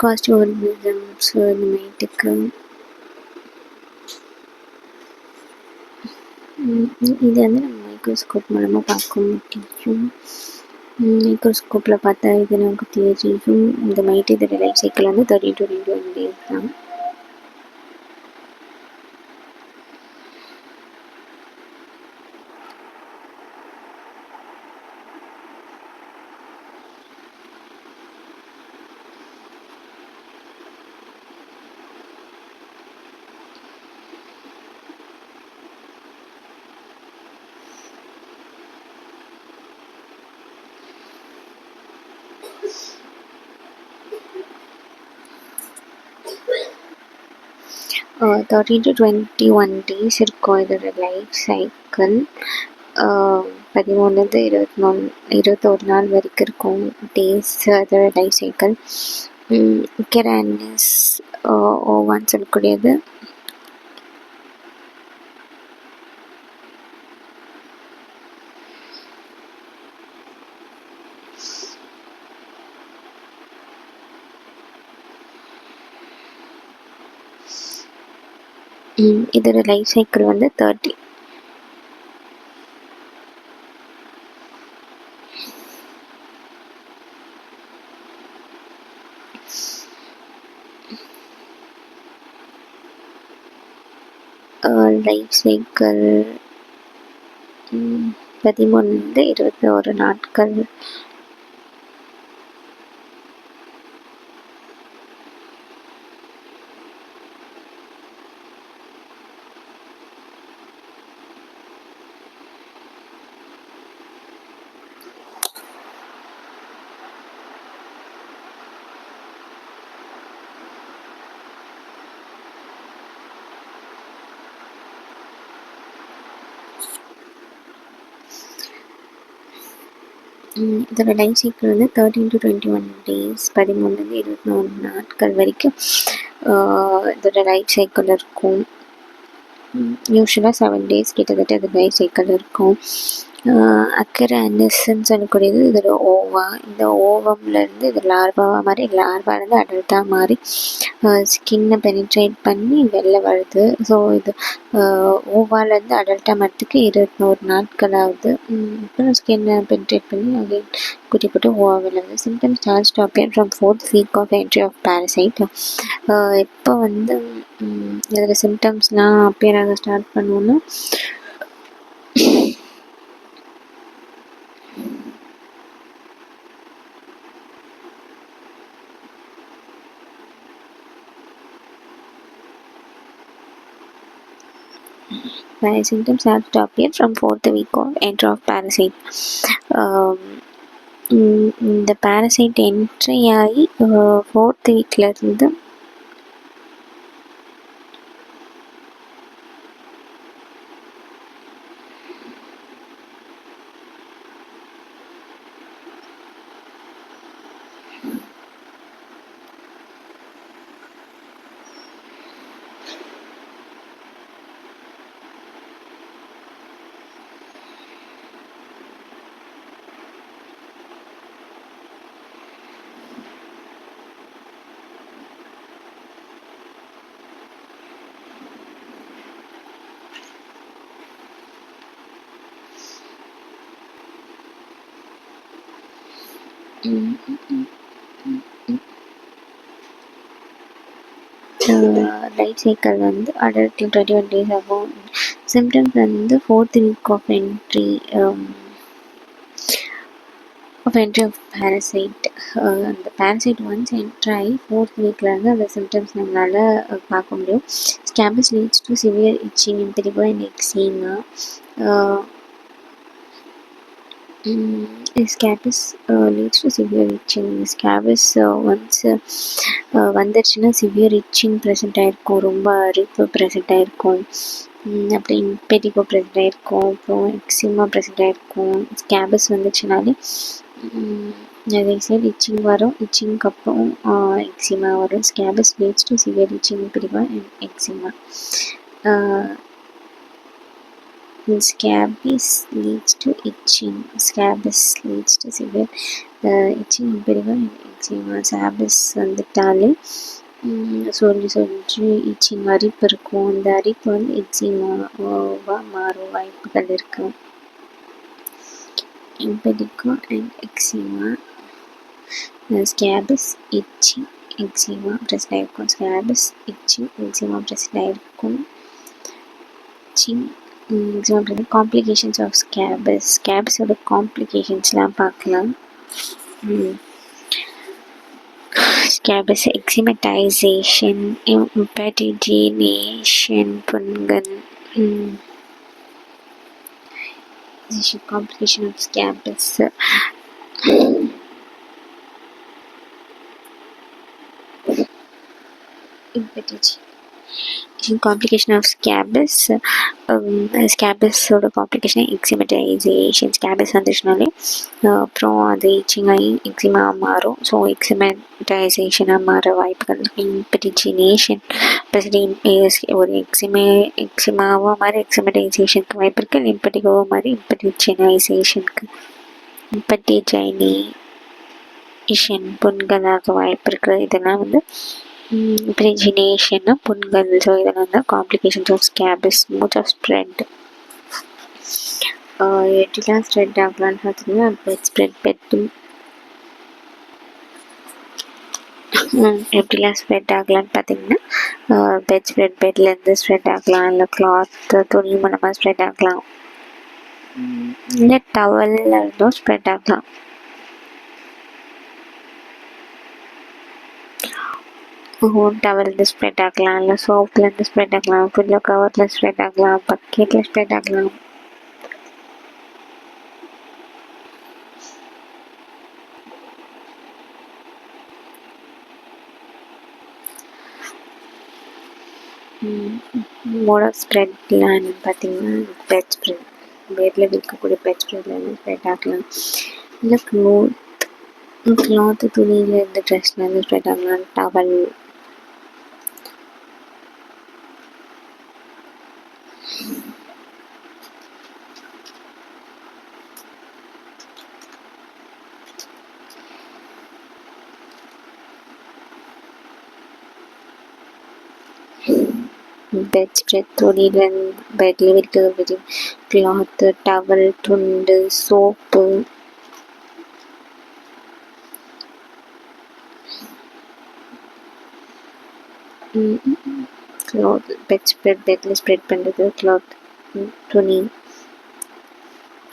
காஸ்டிவ் ஆர்கனிசம்ஸ் இந்த மைட்டுக்கு இது வந்து நம்ம மைக்ரோஸ்கோப் மூலமாக பார்க்க முடியும். மைக்ரோஸ்கோப்பில் பார்த்தா இது நமக்கு தெரியும். இந்த மைட்டு இதோட லைஃப் சைக்கிள் வந்து 30 to 21 days தான். தேர்ட்டி டு 21 days இருக்கும் இதோட லைஃப் சைக்கிள். 13 21 நாள் வரைக்கும் இருக்கும் டேஸ் அதோட லைஃப் சைக்கிள். கெரானிஸ் ஓவான்னு சொல்லக்கூடியது இதோட லைஃப் சைக்கிள் வந்து 30. லைஃப் சைக்கிள் 13 21 நாட்கள். இதோட லைஃப் சைக்கிள் வந்து 13 to 21 days 13 21 நாட்கள் வரைக்கும் இதோட லைஃப் சைக்கிள் இருக்கும். யூஸ்வலாக 7 days கிட்டத்தட்ட அது லைஃப் சைக்கிள் இருக்கும். அக்கரானிஸ்ன்னு சொல்லக்கூடியது இதோட ஓவா. இந்த ஓவம்லேருந்து இது லார்வாவாக மாறி லார்வாலேருந்து அடல்ட்டாக மாறி ஸ்கின்னை பெனிட்ரேட் பண்ணி வெளில வருது. ஸோ இது ஓவாலேருந்து அடல்ட்டாக மாறதுக்கு 21 நாட்கள் ஆகுது. அப்புறம் ஸ்கின்னை பெனிட்ரேட் பண்ணி அகைன் குட்டி குட்டி ஓவா வெளில வருது. Symptoms starts to appear from 4th week of entry of parasite. இப்போ வந்து இதில் சிம்டம்ஸ்லாம் அப்பியர் ஆக ஸ்டார்ட் பண்ணுவோன்னா symptoms start to appear from 4th week of entry of parasite. இந்த parasite entry ஆகி 4th weekலேருந்து லைஃப் சைக்கிள் வந்து அடல்ட் 21 days ஆகும். Symptoms வந்து 4th week of entry of parasite. அந்த parasite once enter ஆகி 4th weekலேருந்து அந்த சிம்டம்ஸ் நம்மளால் பார்க்க முடியும். Scabies leads to severe itching, impetigo and eczema. Scabs leads to severe itching. Scabs once வந்துருச்சுன்னா சிவியர் இச்சிங் ப்ரெசென்ட் ஆகிருக்கும், ரொம்ப அரிப்பு ப்ரெசென்ட் ஆகிருக்கும், அப்புறம் இம்பெடிகோ ப்ரெசென்ட் ஆகிருக்கும், அப்புறம் எக்ஸிமா ப்ரெசென்ட் ஆகிருக்கும். ஸ்கேபஸ் வந்துச்சுனாலே அதே சைடு இச்சிங் வரும், இச்சிங்க்கு அப்புறம் எக்ஸிமா வரும். Scabies leads to severe itching, impetigo and eczema. Scabies leads to itching. Scabies leads to severe itching, impetigo and eczema. Scabies வந்துட்டாலே சொல்லி இச்சிங் அரிப்பு இருக்கும். அந்த அரிப்பு வந்து எக்ஸிமாவாக மாறும் வாய்ப்புகள் இருக்கு. impetigo and eczema. Scabies itching, eczema present ஆகிருக்கும். Scabies itching, eczema ப்ரெசென்ட் ஆகிருக்கும். Complications of scabies. ஸ்கேபஸோட காம்ப்ளிகேஷன்ஸ்லாம் பார்க்கலாம். ஸ்கேபஸ் எக்ஸிமடைசேஷன், இம்பெடிஜினேஷன், புண்கள். Complication of scabies complication of scabies. ஸ்கேபஸோட காம்ப்ளிகேஷன் எக்ஸிமடைசேஷன். ஸ்கேபஸ் வந்துச்சுனாலே அப்புறம் அது இச்சிங் ஆகி எக்ஸிமா மாறும். ஸோ எக்ஸிமடைசேஷனாக மாற வாய்ப்புகள் இருக்குது. இம்பெடிஜினேஷன் ஒரு எக்ஸிமாவாக மாதிரி எக்ஸிமடைசேஷனுக்கு வாய்ப்பு இருக்குது. இம்பெடிகோவாக மாதிரி இம்பெடிஜனைசேஷனுக்கு இம்பெடிஜைனேஷன் புண்களாக வாய்ப்பு இருக்குது. இதெல்லாம் வந்து இம்பெடிஜினேஷன்னா புண்கள். ஸோ இதெல்லாம் வந்து complications of scabies. Mode of spread எப்படிலாம் ஸ்ப்ரெட் ஆகலான்னு பார்த்தீங்கன்னா பெட் ஸ்ப்ரெட், எப்படிலாம் ஸ்ப்ரெட் ஆகலான்னு பார்த்தீங்கன்னா பெட் ஸ்ப்ரெட், பெட்லேருந்து ஸ்ப்ரெட் ஆகலாம், இல்லை கிளாத் துணி மூலமாக ஸ்ப்ரெட் ஆகலாம், இல்லை டவலில் இருந்தும் ஸ்ப்ரெட் ஆகலாம். டவல்லேருந்து ஸ்ப்ரெட் ஆகலாம், இல்லை சோப்லேருந்து ஸ்ப்ரெட் ஆகலாம், பில்லோ கவரில் ஸ்ப்ரெட் ஆகலாம், பக்கெட்டில் ஸ்ப்ரெட் ஆகலாம். மோட் ஆஃப் ஸ்ப்ரெட்லாம் பார்த்தீங்கன்னா பெட் ஸ்ப்ரெட், பெட்டில் விற்கக்கூடிய பெட் ஸ்ப்ரெட்லேருந்து ஸ்ப்ரெட் ஆகலாம், இல்லை கிளாத்து துணியிலேருந்து ட்ரெஸ்லேருந்து ஸ்ப்ரெட் ஆகலாம், டவல். பெட் ஸ்ப்ரெட் துணியிலேருந்து, பெட்டில் விற்கக்கூடிய கிளாத்து, டவல், துண்டு, சோப்பு. கிளாத் பெட் ஸ்ப்ரெட், பெட்டில் ஸ்ப்ரெட் பண்ணுறது கிளாத், துணி,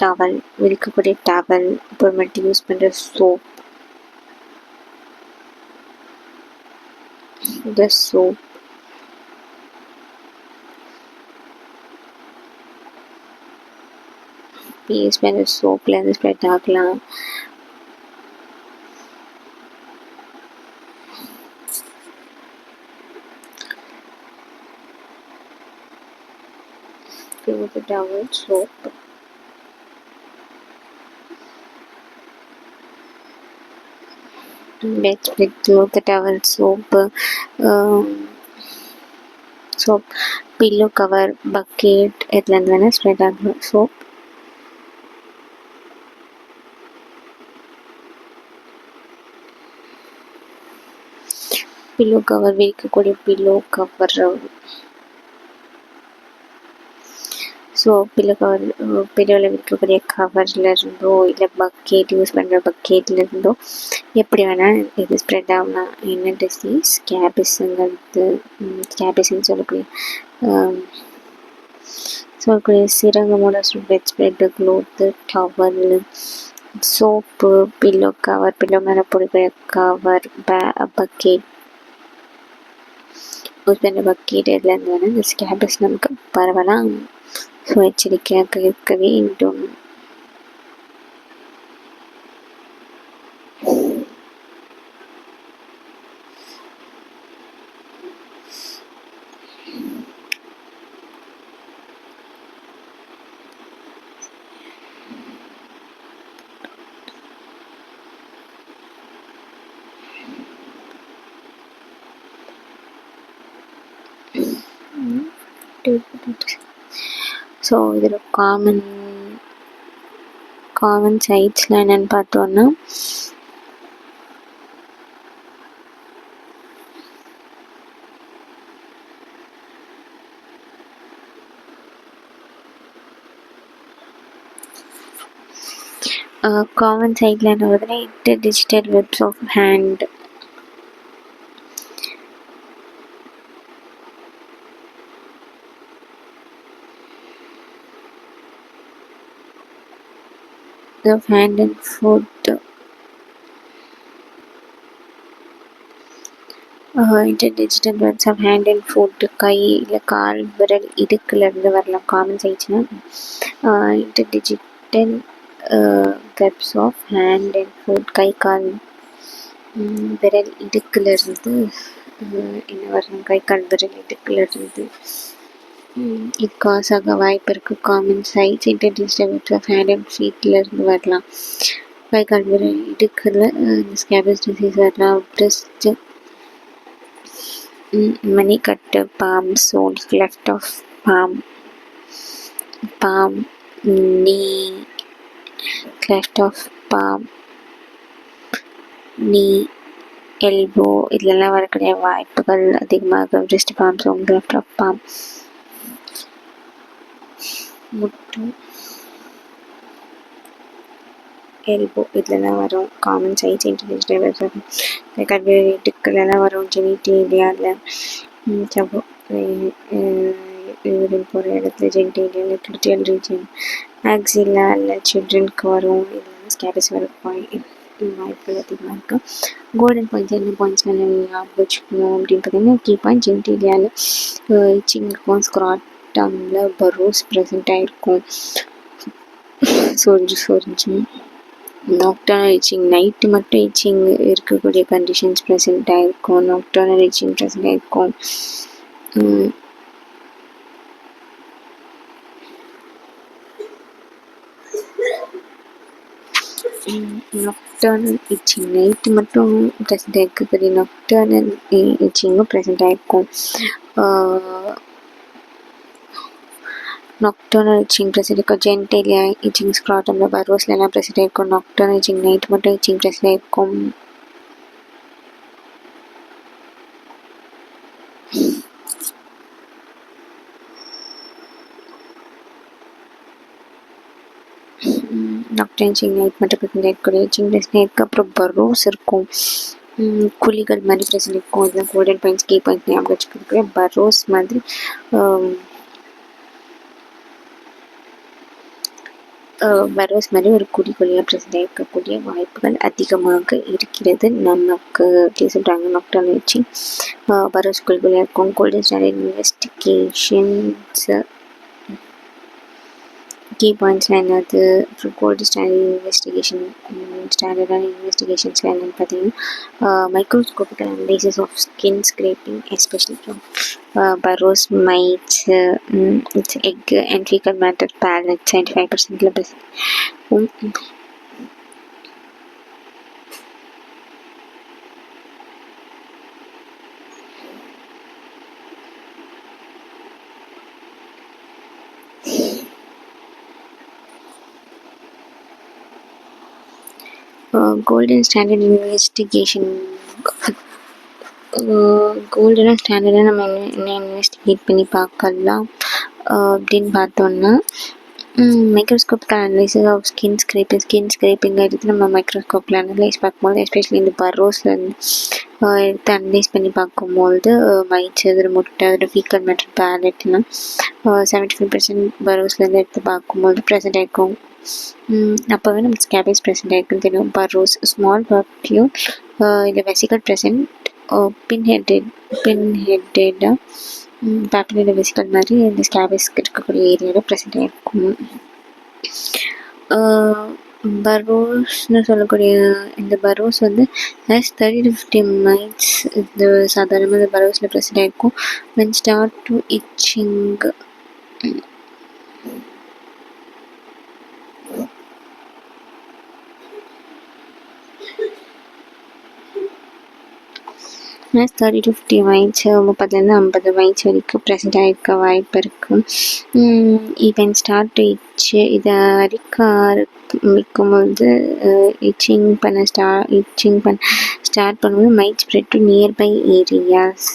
டவல், விற்கக்கூடிய டவல், அப்புறமேட்டு யூஸ் பண்ணுற சோப், இந்த சோப். யூஸ் பண்ணுற சோப்லேருந்து ஸ்ப்ரெட் ஆகலாம். Towel, soap. Bedspread, cloth, towel, soap, pillow cover, bucket, இதுலேருந்து வேணால் ஸ்ப்ரெட் ஆகலாம். சோப், பில்லோ கவர், விரிக்கக்கூடிய பில்லோ கவர், ஸோ பில்லோவில் இருக்கக்கூடிய கவரில் இருந்தோ இல்லை பக்கெட் யூஸ் பண்ணுற பக்கெட்டில் இருந்தோ எப்படி வேணால் இது ஸ்ப்ரெட் ஆகலாம். என்ன டிசீஸ்? ஸ்கேபிஸுங்கிறது ஸ்கேபிஸ்ன்னு சொல்லக்கூடிய சிரங்கமோட bedspread, cloth, towel, soap, pillow cover, pillow மேலே போடக்கூடிய கவர், பக்கெட் யூஸ் பண்ணுற பக்கெட் இதுலேருந்து வேணால் இந்த ஸ்கேபிஸ் நமக்கு பரவலாம். ஸோ எச்சரிக்கையாக இருக்க வேண்டும். ஸோ இதில் காமன் சைட்ஸ்லாம் என்னென்னு பார்த்தோன்னா காமன் சைட்டில் என்ன வருதுன்னா digital webs of hand, of hand and foot, digital webs of hand and foot, கை இல்லை கால் விரல் இடுக்குலேருந்து வரலாம். காமன் சைட்ஸ்னால் digital webs of hand and foot, கை கால் விரல் இடுக்குலேருந்து என்ன வரலாம்? கை கால் விரல் இடுக்குலேருந்து இது காஸ் ஆக வாய்ப்பு இருக்குது. Common sites digital webs of hand and ஃபீட்லேருந்து வரலாம். கை கால் விரல் இடுக்கில் ஸ்கேபிஸ் டிசீஸ் வரலாம். பிரெஸ்ட்டு, மணிக்கட்டு, palm, sole, cleft of palm, knee, cleft of palm, knee, elbow இதெல்லாம் வரக்கூடிய வாய்ப்புகள் அதிகமாக. Wrist palm, sole, cleft of palm, முட்டு, எல்போ இதெல்லாம் வரும். Common sites digital webs of இடுக்கெல்லாம் வரும். ஜெனிடேலியாவில் சப்போ யூரின் போகிற இடத்துல ஜெனிடேலியாவில் கிளிட்டல் ரீஜன், ஆக்சிலா இல்லை சில்ட்ரனுக்கு வரும். இதெல்லாம் ஸ்கேபிஸ் வர வாய்ப்புகள் அதிகமாக இருக்கும். கோல்டன் பாயிண்ட்ஸ் என்ன பாயிண்ட்ஸ் ஞாபகம் வச்சுக்கணும் அப்படின்னு பார்த்தீங்கன்னா, கீ பாயிண்ட் ஜெனிடேலியாவில் இச்சிங் இருக்கும். ஸ்க்ராட்டமில் பரோஸ் ப்ரெசென்ட் ஆகிருக்கும். சொரிஞ்சு நாக்டர்னல் இச்சிங், நைட்டு மட்டும் இச்சிங் இருக்கக்கூடிய கண்டிஷன்ஸ் ப்ரெசென்ட் ஆகிருக்கும். நாக்டர்னல் இச்சிங் ப்ரெசென்ட் ஆகிருக்கும். நாக்டர்னல் இச்சிங் நைட்டு மட்டும் ப்ரெசென்ட் ஆகிருக்கக்கூடிய நாக்டர்னல் இச்சிங்கும் ப்ரெசென்ட் ஆகிருக்கும். நாக்டர்னல் இச்சிங் ப்ரெசென்ட் இருக்கும். ஜெனிடேலியா இச்சிங், ஸ்க்ராட்டமில் பரோஸ்லாம் ப்ரெசென்ட் ஆகிருக்கும். நாக்டர்னல் இச்சிங் நைட் மட்டும் இச்சிங் ப்ரெசென்ட் ஆகிருக்கும். நாக்டர்னல் இச்சிங் நைட் மட்டும் ப்ரெசென்ட் ஆகிருக்கக்கூடிய இச்சிங் ப்ரெசென்ட் ஆகிருக்கு. அப்புறம் பரோஸ் இருக்கும், குழிகள் மாதிரி ப்ரெசென்ட் இருக்கும். இதெல்லாம் கோல்டன் பாயிண்ட்ஸ், கீ பாயிண்ட்ஸ் ஞாபகம் வச்சுக்கிறதுக்கு. பரோஸ் மாதிரி பரோஸ் மாதிரி ஒரு குழியாக ப்ரெசென்ட் ஆகிருக்கக்கூடிய வாய்ப்புகள் அதிகமாக இருக்கிறது நமக்கு அப்படின்னு சொல்கிறாங்க. நாக்டர்னல் இச்சிங் பரோஸ் குழியாக இருக்கும். கோல்டன் ஸ்டாண்டர்ட் இன்வெஸ்டிகேஷன்ஸ் கீ பாயிண்ட்ஸ்லாம் என்னது? கோல்டு ஸ்டாண்டர்டான இன்வெஸ்டிகேஷன்ஸ்லாம் என்னென்னு பார்த்தீங்கன்னா, microscopical analysis of skin scraping especially from burrows, mites, its egg and fecal matter pellet 75%ல பெஸ்ட். கோல்டன் ஸ்டாண்டர்ட் இன்வெஸ்டிகேஷன், கோல்டனாக ஸ்டாண்டர்டாக நம்ம என்ன இன்வெஸ்டிகேட் பண்ணி பார்க்கலாம். அப்படின்னு பார்த்தோன்னா microscopic analysis of skin scraping எடுத்து நம்ம மைக்ரோஸ்கோப்பில் அனலைஸ் பார்க்கும்போது எஸ்பெஷலி இந்த பரோஸில் எடுத்து அனலைஸ் பண்ணி பார்க்கும்போது மைட்ஸ் அதில் முட்டை அதில் ஃபீக்கல் மேட்டர் பேலட்லாம் 75% பரோஸ்லேருந்து எடுத்து பார்க்கும்போது ப்ரெசென்ட் ஆகிருக்கும். அப்போவே நமக்கு ஸ்கேபிஸ் ப்ரெசென்ட் ஆகிருக்குன்னு தெரியும். பரோஸ் ஸ்மால் பர்பியூல் இல்லை வெசிகல் ப்ரெசென்ட் பின் ஹெட்டடாக பேப்பிலோட வெசிகல் மாதிரி இந்த ஸ்கேபிஸ்க்கு இருக்கக்கூடிய ஏரியாவில் ப்ரெசென்ட் ஆகிருக்கும். பரோஸ்னு சொல்லக்கூடிய இந்த பரோஸ் வந்து 30 to 50 மைட்ஸ் இது சாதாரணமாக இந்த பரோஸில் ப்ரெசென்ட் ஆகிருக்கும். when start to itching plus 30 to 50 mites 30லேருந்து 50 மைட்ஸ் வரைக்கும் ப்ரெசென்ட் ஆகிருக்க வாய்ப்பு இருக்கும். ஈவன் ஸ்டார்ட் டு இட்ச்சு இதை அரிக்க ஆரம்பிக்கும்போது இச்சிங் பண்ண ஸ்டார்ட் பண்ணும்போது might spread to nearby areas.